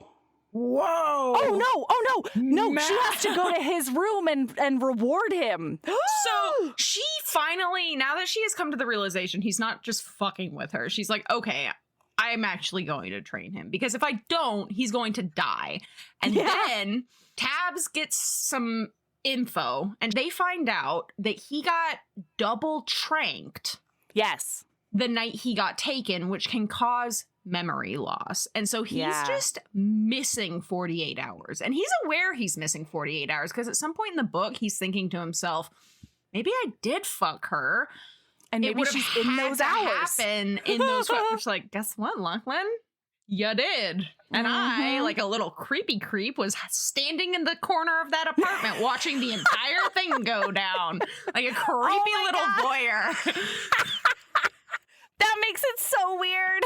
Whoa. Oh, no. Matt. She has to go to his room and reward him. So she finally, now that she has come to the realization he's not just fucking with her, she's like, okay, I'm actually going to train him, because if I don't, he's going to die. And then Tabs gets some info, and they find out that he got double tranked. Yes. The night he got taken, which can cause memory loss. And so he's just missing 48 hours. And he's aware he's missing 48 hours because at some point in the book, he's thinking to himself, maybe I did fuck her. And maybe she's in those hours. Happen in those hours. Like, guess what, Lachlan? You did. And I, like a little creepy creep, was standing in the corner of that apartment watching the entire thing go down. Like a creepy little voyeur. That makes it so weird.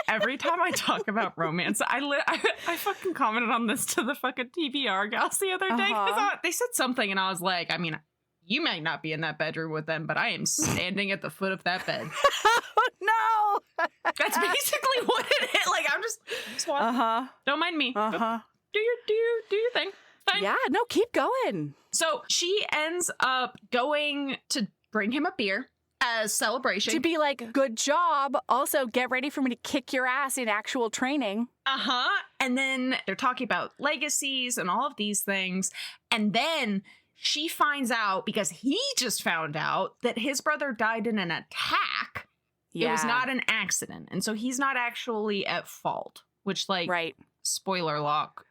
Every time I talk about romance, I fucking commented on this to the fucking TBR gals the other day, because they said something and I was like, I mean, you might not be in that bedroom with them, but I am standing at the foot of that bed. Oh, no. That's basically what it is. Like, I'm just watching. Don't mind me. Do your thing. Fine. Yeah, no, keep going. So she ends up going to bring him a beer as celebration. To be like, good job. Also, get ready for me to kick your ass in actual training. And then they're talking about legacies and all of these things. And then she finds out, because he just found out, that his brother died in an attack. Yeah. It was not an accident. And so he's not actually at fault, which, like, right. Spoiler lock,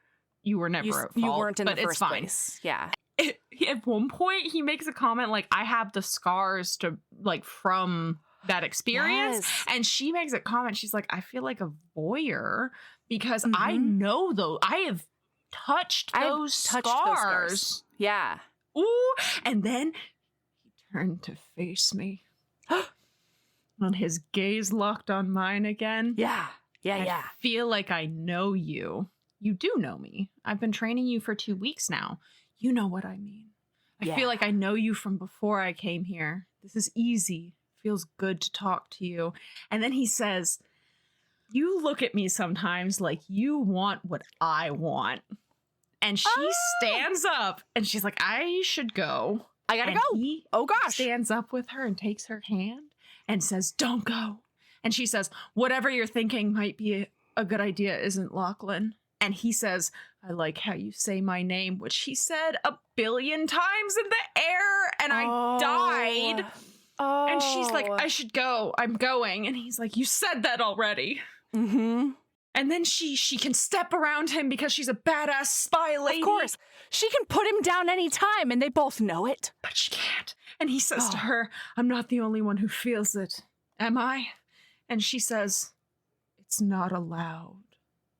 you were never at fault. You weren't in but the it's first fine. place. Yeah. At one point, he makes a comment like, I have the scars to, like, from that experience. Yes. And she makes a comment. She's like, I feel like a voyeur because I know those. I have touched those scars. Yeah. Ooh. And then he turned to face me. And his gaze locked on mine again. Yeah. Yeah. I feel like I know you. You do know me. I've been training you for 2 weeks now. You know what I mean. I feel like I know you from before I came here. This is easy. Feels good to talk to you. And then he says, you look at me sometimes like you want what I want. And she stands up and she's like, I should go. I gotta And go. he Oh, gosh. stands up with her and takes her hand and says, don't go. And she says, whatever you're thinking might be a good idea, isn't Lachlan? And he says, I like how you say my name, which he said 1 billion times in the air. And I died. Oh. And she's like, I should go. I'm going. And he's like, you said that already. Mm-hmm. And then she can step around him because she's a badass spy lady. Of course. She can put him down any time, and they both know it. But she can't. And he says to her, I'm not the only one who feels it. Am I? And she says, it's not allowed.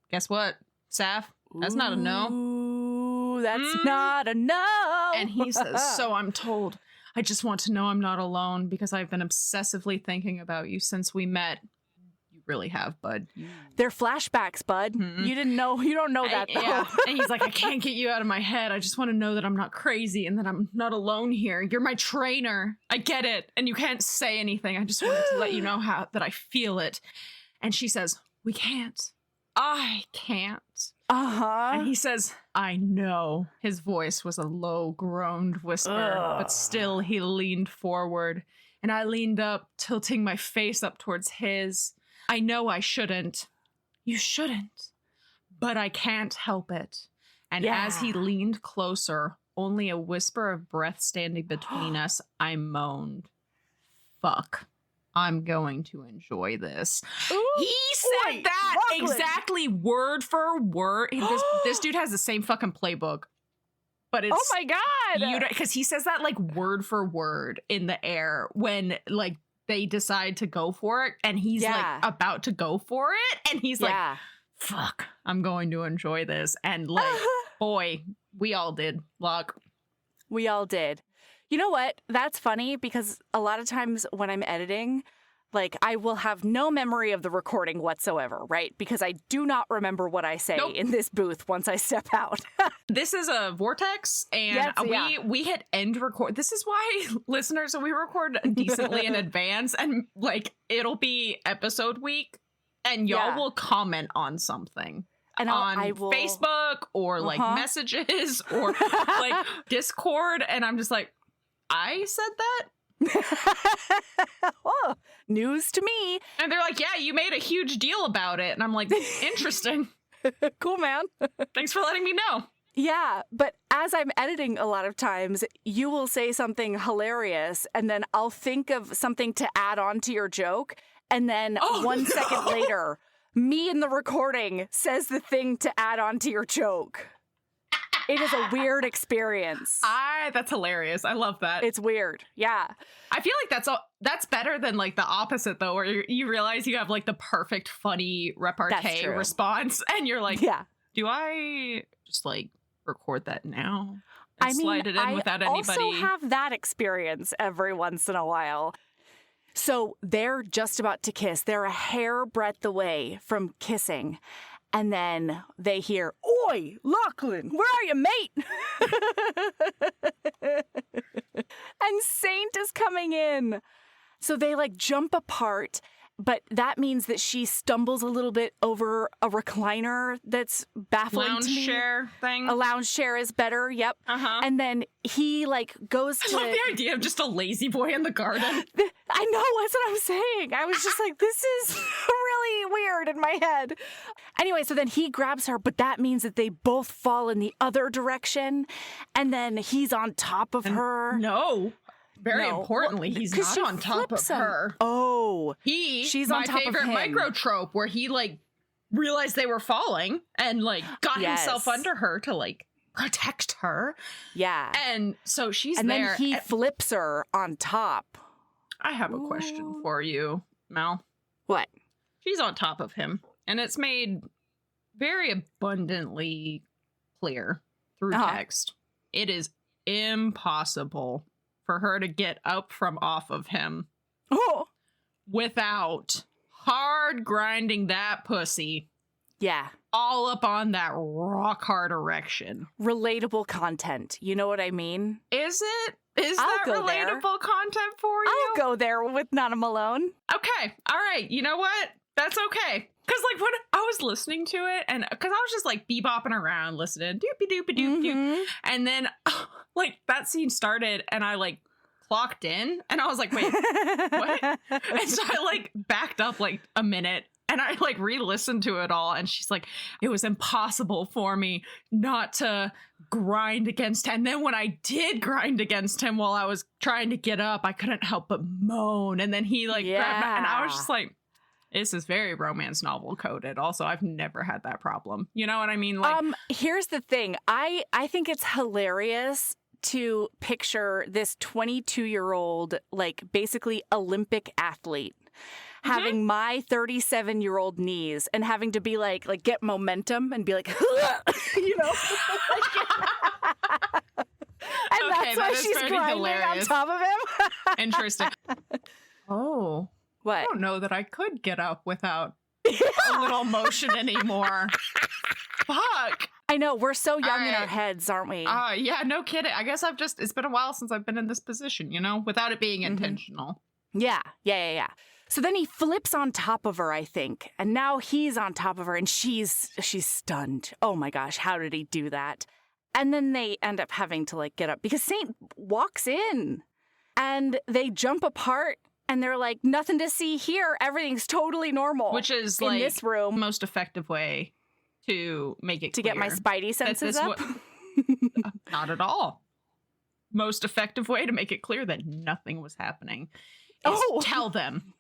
Guess what, Saf? That's not a no. Ooh, that's not a no. And he says, so I'm told. I just want to know I'm not alone because I've been obsessively thinking about you since we met. You really have, bud. They're flashbacks, bud. You didn't know. You don't know that, though. Yeah. And he's like, I can't get you out of my head. I just want to know that I'm not crazy and that I'm not alone here. You're my trainer. I get it. And you can't say anything. I just wanted to let you know that I feel it. And she says, we can't. I can't. Uh-huh. And he says, I know. His voice was a low, groaned whisper, but still he leaned forward. And I leaned up, tilting my face up towards his. I know I shouldn't. You shouldn't. But I can't help it. And as he leaned closer, only a whisper of breath standing between us, I moaned, fuck. I'm going to enjoy this. Ooh, he said that Lachlan. exactly word for word. This dude has the same fucking playbook. But it's... Oh my God. Because he says that like word for word in the air when like they decide to go for it. And he's like about to go for it. And he's like, fuck, I'm going to enjoy this. And like, boy, we all did. Luck. We all did. You know what? That's funny because a lot of times when I'm editing, like I will have no memory of the recording whatsoever, right? Because I do not remember what I say in this booth once I step out. This is a vortex and we hit end record. This is why listeners, we record decently in advance and like it'll be episode week and y'all will comment on something. And I will... Facebook or like messages or like Discord. And I'm just like, I said that? Oh, news to me. And they're like, yeah, you made a huge deal about it. And I'm like, interesting. Cool, man. Thanks for letting me know. Yeah, but as I'm editing a lot of times, you will say something hilarious and then I'll think of something to add on to your joke. And then 1 second later, me in the recording says the thing to add on to your joke. It is a weird experience. That's hilarious. I love that. It's weird. Yeah. I feel like that's better than like the opposite though, where you realize you have like the perfect funny repartee response and you're like, do I just like record that now and slide it in without anybody? I also have that experience every once in a while. So they're just about to kiss. They're a hair breadth away from kissing. And then they hear, "Oi, Lachlan, where are you, mate?" And Saint is coming in. So they like jump apart, but that means that she stumbles a little bit over a recliner that's baffling to me. Lounge chair thing. A lounge chair is better, yep. And then he like goes to... I love the idea of just a lazy boy in the garden. I know, that's what I'm saying. I was just like, this is a really weird in my head. Anyway, so then he grabs her, but that means that they both fall in the other direction. And then he's on top of her. No. Very importantly, he's not on top of her. Oh. She's on top of him. My favorite micro trope where he like realized they were falling and like got himself under her to like protect her. Yeah. And so she's and there. And then he flips her on top. I have a question for you, Mel. What? She's on top of him. And it's made very abundantly clear through text. It is impossible for her to get up from off of him without hard grinding that pussy. Yeah. All up on that rock hard erection. Relatable content. You know what I mean? Is it? Is that relatable content for you? I'll go there with Nana Malone. Okay. All right. You know what? That's okay. Because, like, when I was listening to it, and because I was just, like, bebopping around, listening, doopy-doopy-doop-doop, and then, like, that scene started, and I, like, clocked in, and I was like, wait, what? And so I, like, backed up, like, a minute, and I, like, re-listened to it all, and she's like, it was impossible for me not to grind against him. And then when I did grind against him while I was trying to get up, I couldn't help but moan, and then he, like, grabbed my, and I was just like, this is very romance novel coded. Also, I've never had that problem. You know what I mean? Like, here's the thing. I think it's hilarious to picture this 22-year-old, like, basically Olympic athlete having my 37-year-old knees and having to be like get momentum and be like, you know? And that's why she's grinding on top of him. Interesting. Oh. What? I don't know that I could get up without a little motion anymore. Fuck. I know. We're so young in our heads, aren't we? Yeah, no kidding. I guess it's been a while since I've been in this position, you know, without it being intentional. Yeah. So then he flips on top of her, I think. And now he's on top of her and she's stunned. Oh my gosh, how did he do that? And then they end up having to like get up because Saint walks in and they jump apart. And they're like, nothing to see here. Everything's totally normal. Which is in like this room. Most effective way to make it to clear get my spidey senses up. Not at all. Most effective way to make it clear that nothing was happening is tell them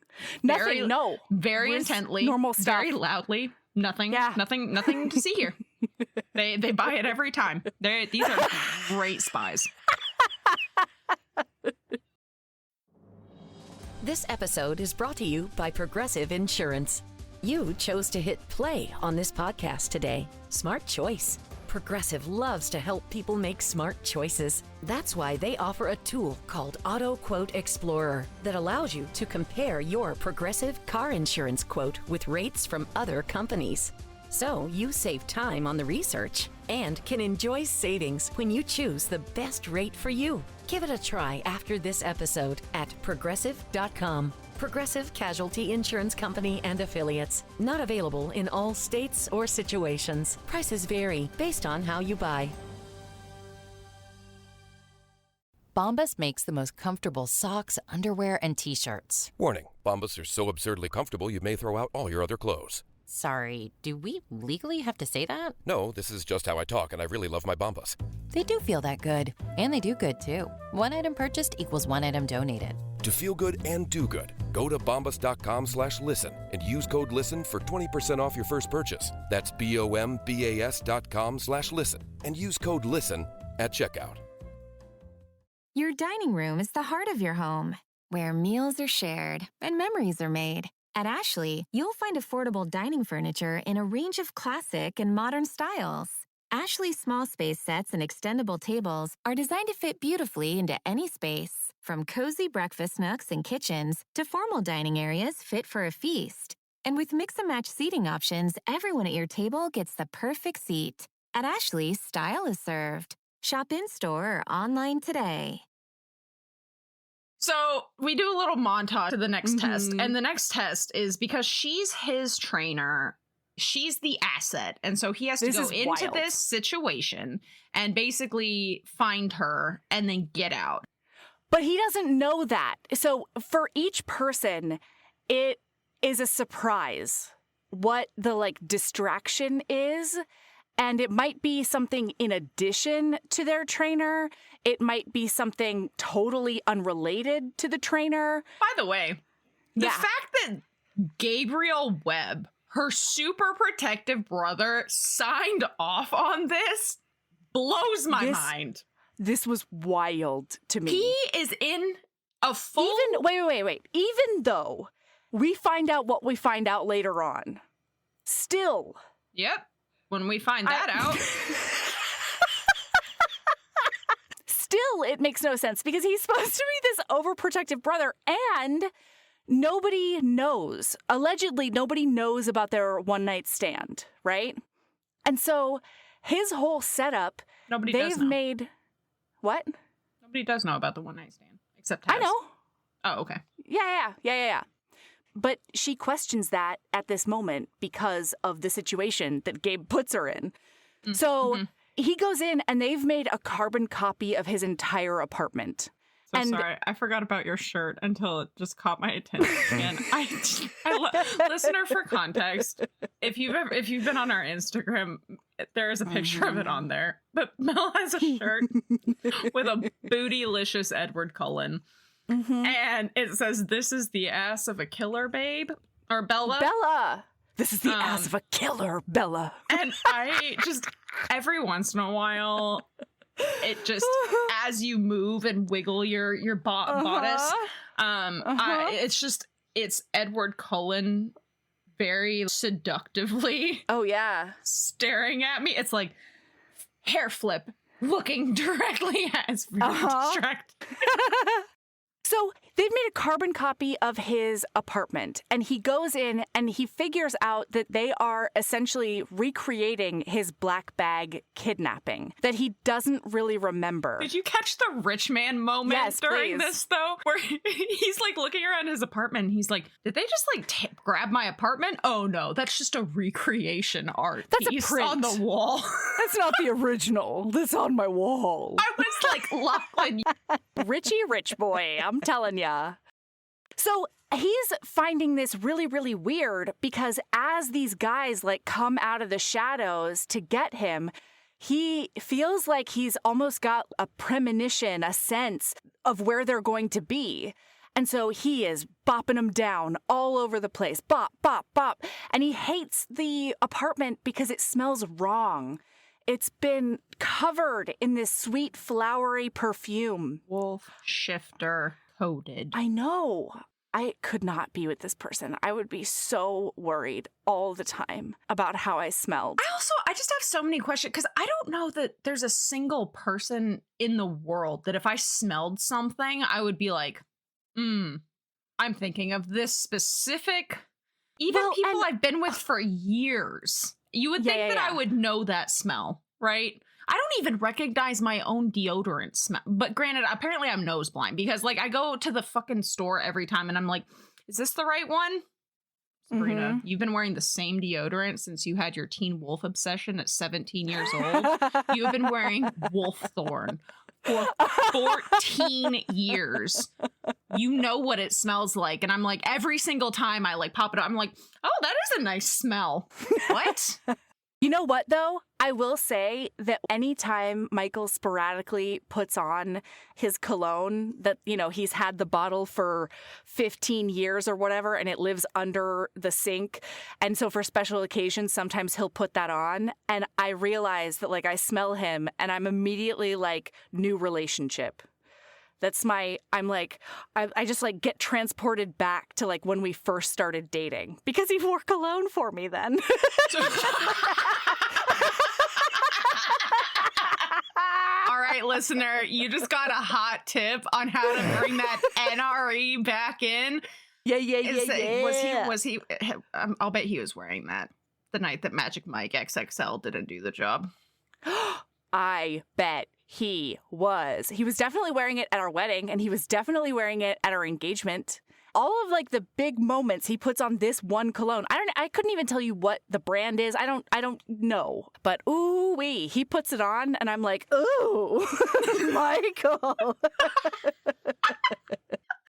nothing. Very intently, normal stuff, very loudly. Nothing. Yeah. Nothing to see here. They buy it every time. These are great spies. This episode is brought to you by Progressive Insurance. You chose to hit play on this podcast today. Smart choice. Progressive loves to help people make smart choices. That's why they offer a tool called Auto Quote Explorer that allows you to compare your Progressive car insurance quote with rates from other companies. So you save time on the research and can enjoy savings when you choose the best rate for you. Give it a try after this episode at Progressive.com. Progressive Casualty Insurance Company and Affiliates. Not available in all states or situations. Prices vary based on how you buy. Bombas makes the most comfortable socks, underwear, and T-shirts. Warning, Bombas are so absurdly comfortable you may throw out all your other clothes. Sorry, do we legally have to say that? No, this is just how I talk, and I really love my Bombas. They do feel that good. And they do good, too. One item purchased equals one item donated. To feel good and do good, go to bombas.com/listen and use code LISTEN for 20% off your first purchase. That's BOMBAS.com/listen and use code LISTEN at checkout. Your dining room is the heart of your home, where meals are shared and memories are made. At Ashley, you'll find affordable dining furniture in a range of classic and modern styles. Ashley's small space sets and extendable tables are designed to fit beautifully into any space, from cozy breakfast nooks and kitchens to formal dining areas fit for a feast. And with mix-and-match seating options, everyone at your table gets the perfect seat. At Ashley, style is served. Shop in-store or online today. So we do a little montage to the next test. And the next test is because she's his trainer, she's the asset. And so he has to go into this situation and basically find her and then get out. But he doesn't know that. So for each person, it is a surprise what the like distraction is. And it might be something in addition to their trainer. It might be something totally unrelated to the trainer. By the way, the fact that Gabriel Webb, her super protective brother, signed off on this blows my mind. This was wild to me. He is in a full... Wait. Even though we find out what we find out later on, still... Yep. When we find that out... Still, it makes no sense because he's supposed to be this overprotective brother and nobody knows. Allegedly, nobody knows about their one-night stand, right? And so his whole setup, they've made... What? Nobody does know about the one-night stand, except Taz. I know. Oh, okay. Yeah. But she questions that at this moment because of the situation that Gabe puts her in. Mm-hmm. So he goes in and they've made a carbon copy of his entire apartment. Sorry, I forgot about your shirt until it just caught my attention again. Listener, for context, if you've been on our Instagram, there is a picture of it on there. But Mel has a shirt with a bootylicious Edward Cullen. Mm-hmm. And it says, "This is the ass of a killer, babe." Or Bella. This is the ass of a killer, Bella. And I just, every once in a while, it just, as you move and wiggle your bodice, it's Edward Cullen very seductively. Oh, yeah. Staring at me. It's like hair flip, looking directly at us. Very distracted. So they've made a carbon copy of his apartment, and he goes in and he figures out that they are essentially recreating his black bag kidnapping that he doesn't really remember. Did you catch the rich man moment during this, though? Where he's like looking around his apartment and he's like, did they just like grab my apartment? Oh no, that's just a recreation art piece a print on the wall. That's not the original. That's on my wall. I was like, Lachlan. Richie rich boy, I'm telling ya. So he's finding this really, really weird because as these guys like come out of the shadows to get him, he feels like he's almost got a premonition, a sense of where they're going to be. And so he is bopping them down all over the place. Bop, bop, bop. And he hates the apartment because it smells wrong. It's been covered in this sweet, flowery perfume. Wolf shifter coated. I know. I could not be with this person. I would be so worried all the time about how I smelled. I just have so many questions because I don't know that there's a single person in the world that if I smelled something, I would be like, I'm thinking of this specific, even people I've been with for years. You would think that I would know that smell, right? I don't even recognize my own deodorant smell. But granted, apparently I'm nose blind because like I go to the fucking store every time and I'm like, is this the right one? Sabrina, you've been wearing the same deodorant since you had your Teen Wolf obsession at 17 years old. You have been wearing Wolf Thorn for 14 years. You know what it smells like. And I'm like, every single time I like pop it up, I'm like, oh, that is a nice smell. What? You know what, though? I will say that anytime Michael sporadically puts on his cologne that, you know, he's had the bottle for 15 years or whatever, and it lives under the sink. And so for special occasions, sometimes he'll put that on. And I realize that, like, I smell him and I'm immediately like, new relationship. That's I just like get transported back to like when we first started dating because he wore cologne for me then. All right, listener, you just got a hot tip on how to bring that NRE back in. Yeah. Was he? I'll bet he was wearing that the night that Magic Mike XXL didn't do the job. I bet he was. He was definitely wearing it at our wedding, and he was definitely wearing it at our engagement. All of like the big moments he puts on this one cologne. I couldn't even tell you what the brand is. I don't know. But ooh wee, he puts it on, and I'm like, ooh, Michael.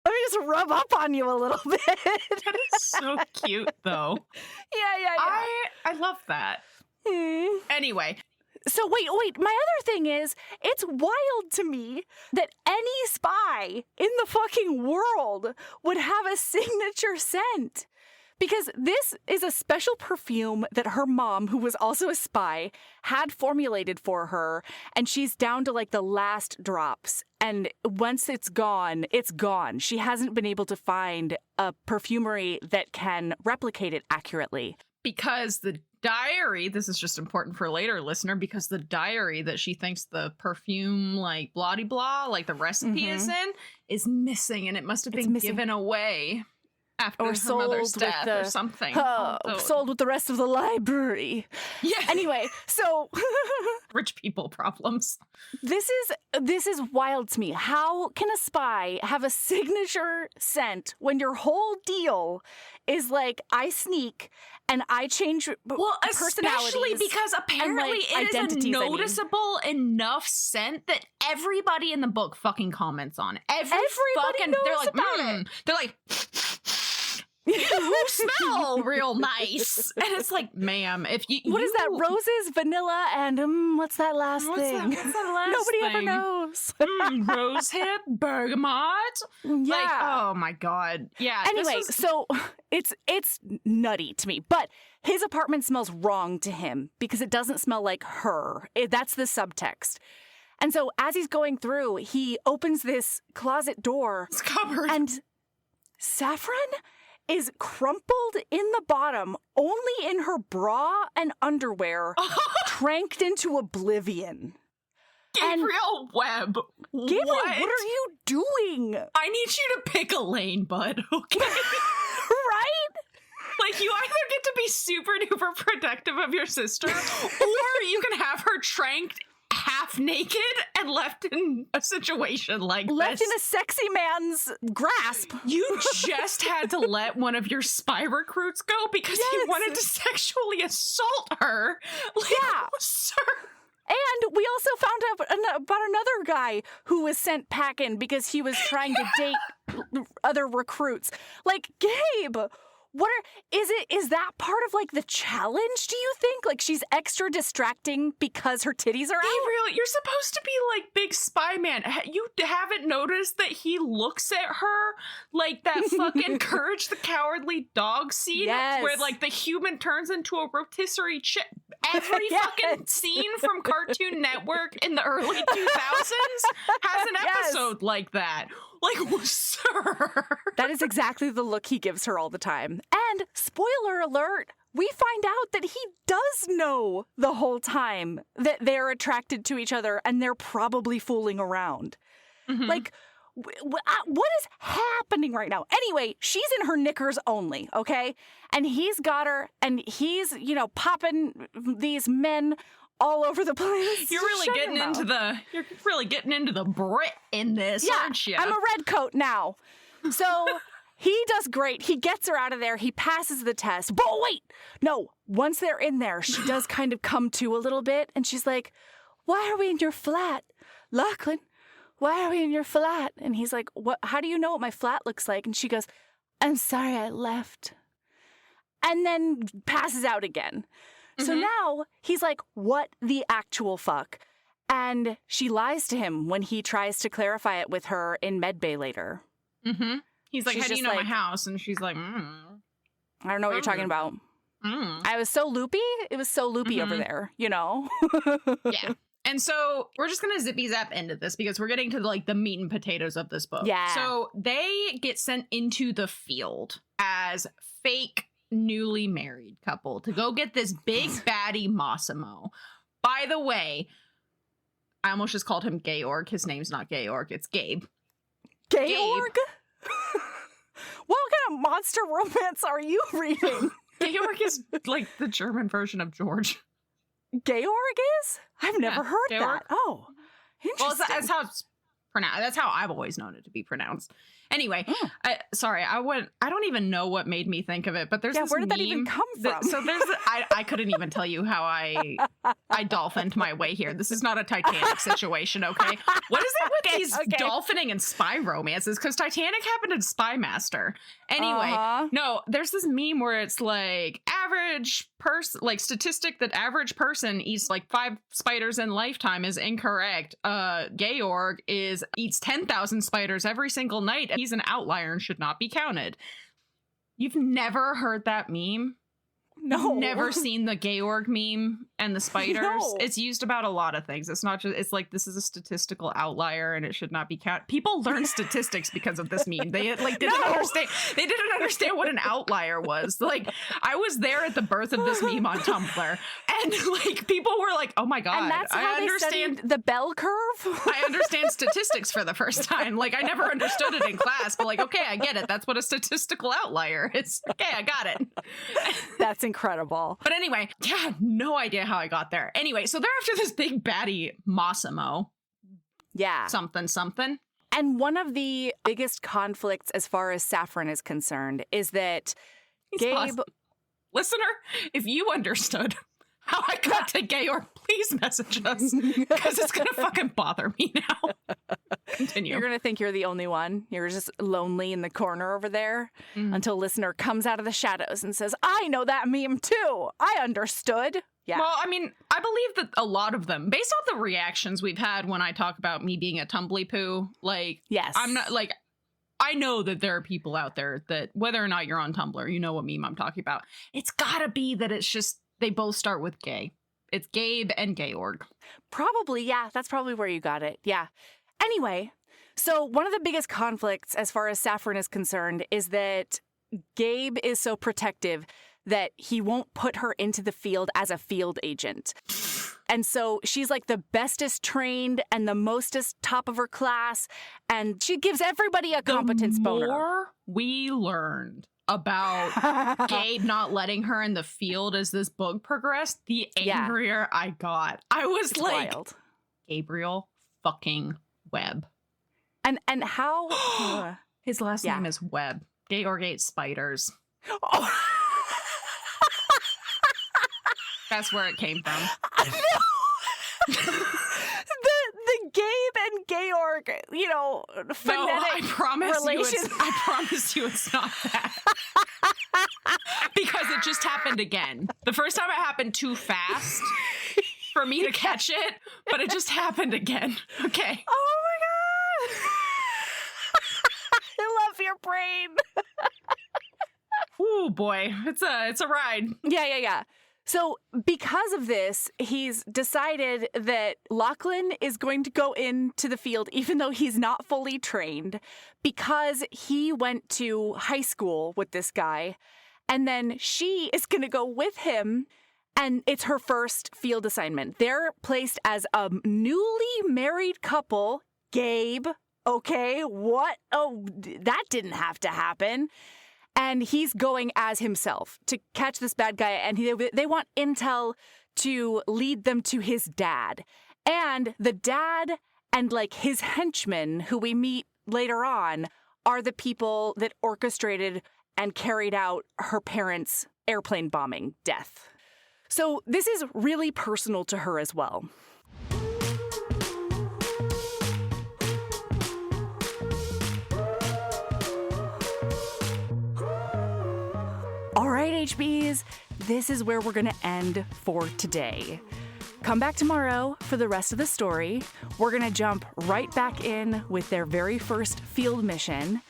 Let me just rub up on you a little bit. That is so cute, though. Yeah. I love that. Anyway. So wait. My other thing is, it's wild to me that any spy in the fucking world would have a signature scent. Because this is a special perfume that her mom, who was also a spy, had formulated for her. And she's down to like the last drops. And once it's gone, it's gone. She hasn't been able to find a perfumery that can replicate it accurately. Because the diary, this is just important for a later listener, because the diary that she thinks the perfume, like, blah-de-blah, like the recipe is missing. And it must have been given away. After her mother's death or something. Sold with the rest of the library. Yeah. Anyway, so rich people problems. This is wild to me. How can a spy have a signature scent when your whole deal is like, I sneak and I change personalities? Especially because apparently it is a noticeable enough scent that everybody in the book fucking comments on. Everybody knows about it. They're like, you smell real nice. And it's like, ma'am, if you... What is that? Roses, vanilla, and what's that last thing? What's that last Nobody thing? ever knows. Rosehip, bergamot. Yeah. Like, oh my God. Yeah. Anyway, so it's nutty to me. But his apartment smells wrong to him because it doesn't smell like her. That's the subtext. And so as he's going through, he opens this closet door. It's covered. And Saffron is crumpled in the bottom, only in her bra and underwear, tranked into oblivion. Gabriel Webb. Gabriel, what are you doing? I need you to pick a lane, bud, okay? Right? Like, you either get to be super duper protective of your sister, or you can have her tranked half naked and left in a situation like left this. In a sexy man's grasp. You just had to let one of your spy recruits go because he wanted to sexually assault her. Like, yeah. Sir. And we also found out about another guy who was sent packing because he was trying to date other recruits. Like, Gabe, is that part of like the challenge, do you think? Like, she's extra distracting because her titties are out? Gabriel, you're supposed to be like big spy man. You haven't noticed that he looks at her like that fucking Courage the Cowardly Dog scene where like the human turns into a rotisserie chip. Every fucking scene from Cartoon Network in the early 2000s has an episode like that. Like, sir. That is exactly the look he gives her all the time. And, spoiler alert, we find out that he does know the whole time that they're attracted to each other and they're probably fooling around. Mm-hmm. Like, what is happening right now? Anyway, she's in her knickers only, okay? And he's got her, and he's, popping these men all over the place. You're really getting into the Brit in this, aren't you? I'm a redcoat now. So he does great. He gets her out of there. He passes the test. But wait, no. Once they're in there, she does kind of come to a little bit, and she's like, "Why are we in your flat, Lachlan? Why are we in your flat?" And he's like, "What? How do you know what my flat looks like?" And she goes, "I'm sorry, I left." And then passes out again. So now he's like, what the actual fuck? And she lies to him when he tries to clarify it with her in medbay later. Mm-hmm. He's like, how do you know my house? And she's like, I don't know what you're talking about. I was so loopy. It was so loopy over there, Yeah. And so we're just going to zippy zap into this because we're getting to like the meat and potatoes of this book. Yeah. So they get sent into the field as fake newly married couple to go get this big baddie Massimo. By the way, I almost just called him Georg. His name's not Georg, it's Gabe. Georg? What kind of monster romance are you reading? Georg is like the German version of George. Georg is? I've never heard Georg. that. Oh, interesting. Well, that's how it's pronounced. That's how I've always known it to be pronounced. Anyway, I don't even know what made me think of it, but there's this where did meme that even come from? so there's I couldn't even tell you how I dolphined my way here. This is not a Titanic situation, okay? What is it with these dolphining and spy romances? Because Titanic happened in Spy Master. Anyway, no, there's this meme where it's like average person, like statistic that average person eats like 5 spiders in lifetime is incorrect. Georg eats 10,000 spiders every single night. And he's an outlier and should not be counted. You've never heard that meme? No. You've never seen the Georg meme and the spiders? No. It's used about a lot of things. It's not just, it's like, this is a statistical outlier and it should not be counted. People learn statistics because of this meme. They didn't understand what an outlier was. Like, I was there at the birth of this meme on Tumblr, and like people were like, oh my God, And that's how I understand the bell curve? I understand statistics for the first time. Like, I never understood it in class, but like, okay, I get it. That's what a statistical outlier is. Okay, I got it. That's incredible. But anyway, yeah, no idea how I got there. Anyway, so they're after this big baddie Massimo. Yeah. Something. And one of the biggest conflicts as far as Saffron is concerned is that Gabe... Listener, if you understood how I got to Georg, please message us, because it's going to fucking bother me now. Continue. You're going to think you're the only one. You're just lonely in the corner over there until listener comes out of the shadows and says, I know that meme too. I understood. Yeah. Well, I mean, I believe that a lot of them, based off the reactions we've had when I talk about me being a tumbly poo, like, yes, I'm not like, I know that there are people out there that, whether or not you're on Tumblr, you know what meme I'm talking about. It's gotta be that it's just, they both start with gay. It's Gabe and Georg. Probably, yeah. That's probably where you got it. Yeah. Anyway, so one of the biggest conflicts as far as Saffron is concerned is that Gabe is so protective that he won't put her into the field as a field agent. And so she's like the bestest trained and the mostest top of her class, and she gives everybody a competence boner. The more we learned about Gabe not letting her in the field as this book progressed, the angrier I got. I was like, wild. Gabriel fucking Webb. And how... His last name is Webb. Georg ate spiders. Oh. That's where it came from. the Gabe and Georg, phonetic relations. I promise you it's not that. Because it just happened again. The first time it happened too fast for me to catch it, but it just happened again. Okay. Oh my God. I love your brain. Oh boy, it's a ride. Yeah. So because of this, he's decided that Lachlan is going to go into the field, even though he's not fully trained, because he went to high school with this guy. And then she is going to go with him. And it's her first field assignment. They're placed as a newly married couple. Gabe, okay, what? Oh, that didn't have to happen. And he's going as himself to catch this bad guy. And they want intel to lead them to his dad. And the dad and like his henchmen, who we meet later on, are the people that orchestrated and carried out her parents' airplane bombing death. So this is really personal to her as well. All right, HBs, this is where we're going to end for today. Come back tomorrow for the rest of the story. We're going to jump right back in with their very first field mission.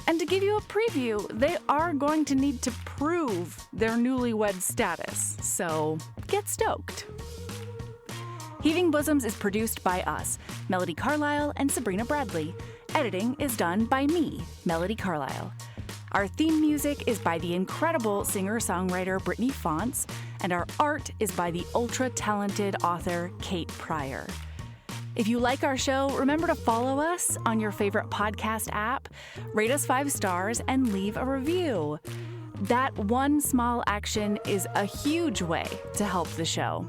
And to give you a preview, they are going to need to prove their newlywed status. So get stoked. Heaving Bosoms is produced by us, Melody Carlisle and Sabrina Bradley. Editing is done by me, Melody Carlisle. Our theme music is by the incredible singer-songwriter Brittany Fonts, and our art is by the ultra-talented author Kate Pryor. If you like our show, remember to follow us on your favorite podcast app, rate us 5 stars, and leave a review. That one small action is a huge way to help the show.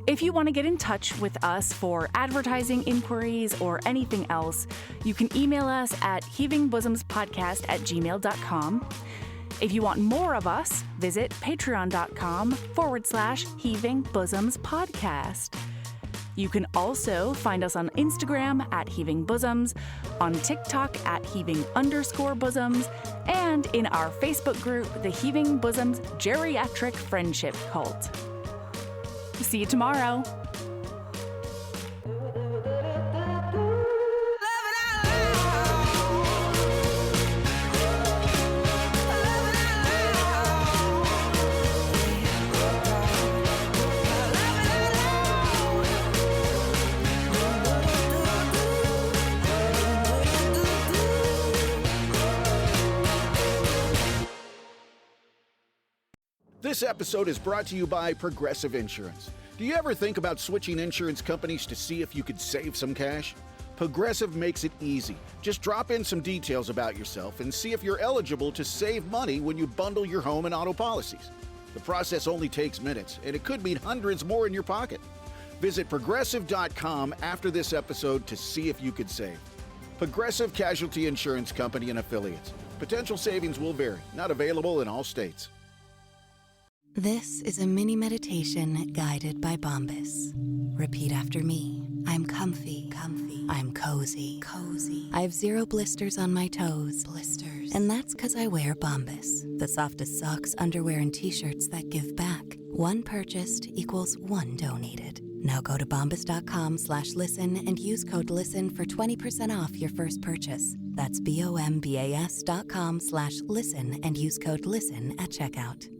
If you want to get in touch with us for advertising inquiries or anything else, you can email us at heavingbosomespodcast@gmail.com. If you want more of us, visit patreon.com/heavingbosomspodcast. You can also find us on Instagram at Heaving Bosoms, on TikTok at Heaving_Bosoms, and in our Facebook group, the Heaving Bosoms Geriatric Friendship Cult. See you tomorrow. This episode is brought to you by Progressive Insurance. Do you ever think about switching insurance companies to see if you could save some cash? Progressive makes it easy. Just drop in some details about yourself and see if you're eligible to save money when you bundle your home and auto policies. The process only takes minutes, and it could mean hundreds more in your pocket. Visit Progressive.com after this episode to see if you could save. Progressive Casualty Insurance Company and Affiliates. Potential savings will vary. Not available in all states. This is a mini meditation guided by Bombas. Repeat after me. I'm comfy. I'm cozy. I have 0 blisters on my toes. And that's because I wear Bombas, the softest socks, underwear, and t-shirts that give back. 1 purchased equals 1 donated. Now go to bombas.com/listen and use code LISTEN for 20% off your first purchase. That's bombas.com/listen and use code LISTEN at checkout.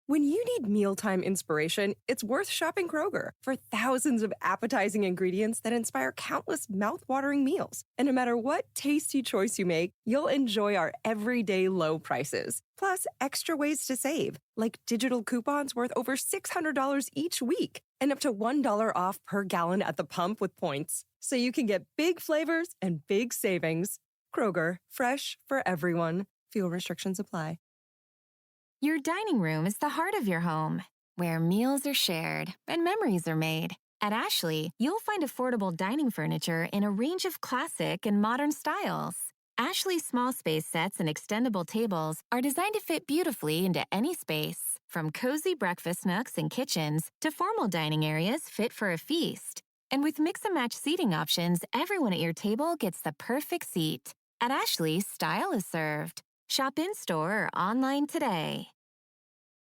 When you need mealtime inspiration, it's worth shopping Kroger for thousands of appetizing ingredients that inspire countless mouth-watering meals. And no matter what tasty choice you make, you'll enjoy our everyday low prices. Plus, extra ways to save, like digital coupons worth over $600 each week and up to $1 off per gallon at the pump with points. So you can get big flavors and big savings. Kroger, fresh for everyone. Fuel restrictions apply. Your dining room is the heart of your home, where meals are shared and memories are made. At Ashley, you'll find affordable dining furniture in a range of classic and modern styles. Ashley's small space sets and extendable tables are designed to fit beautifully into any space, from cozy breakfast nooks and kitchens to formal dining areas fit for a feast. And with mix-and-match seating options, everyone at your table gets the perfect seat. At Ashley, style is served. Shop in-store or online today.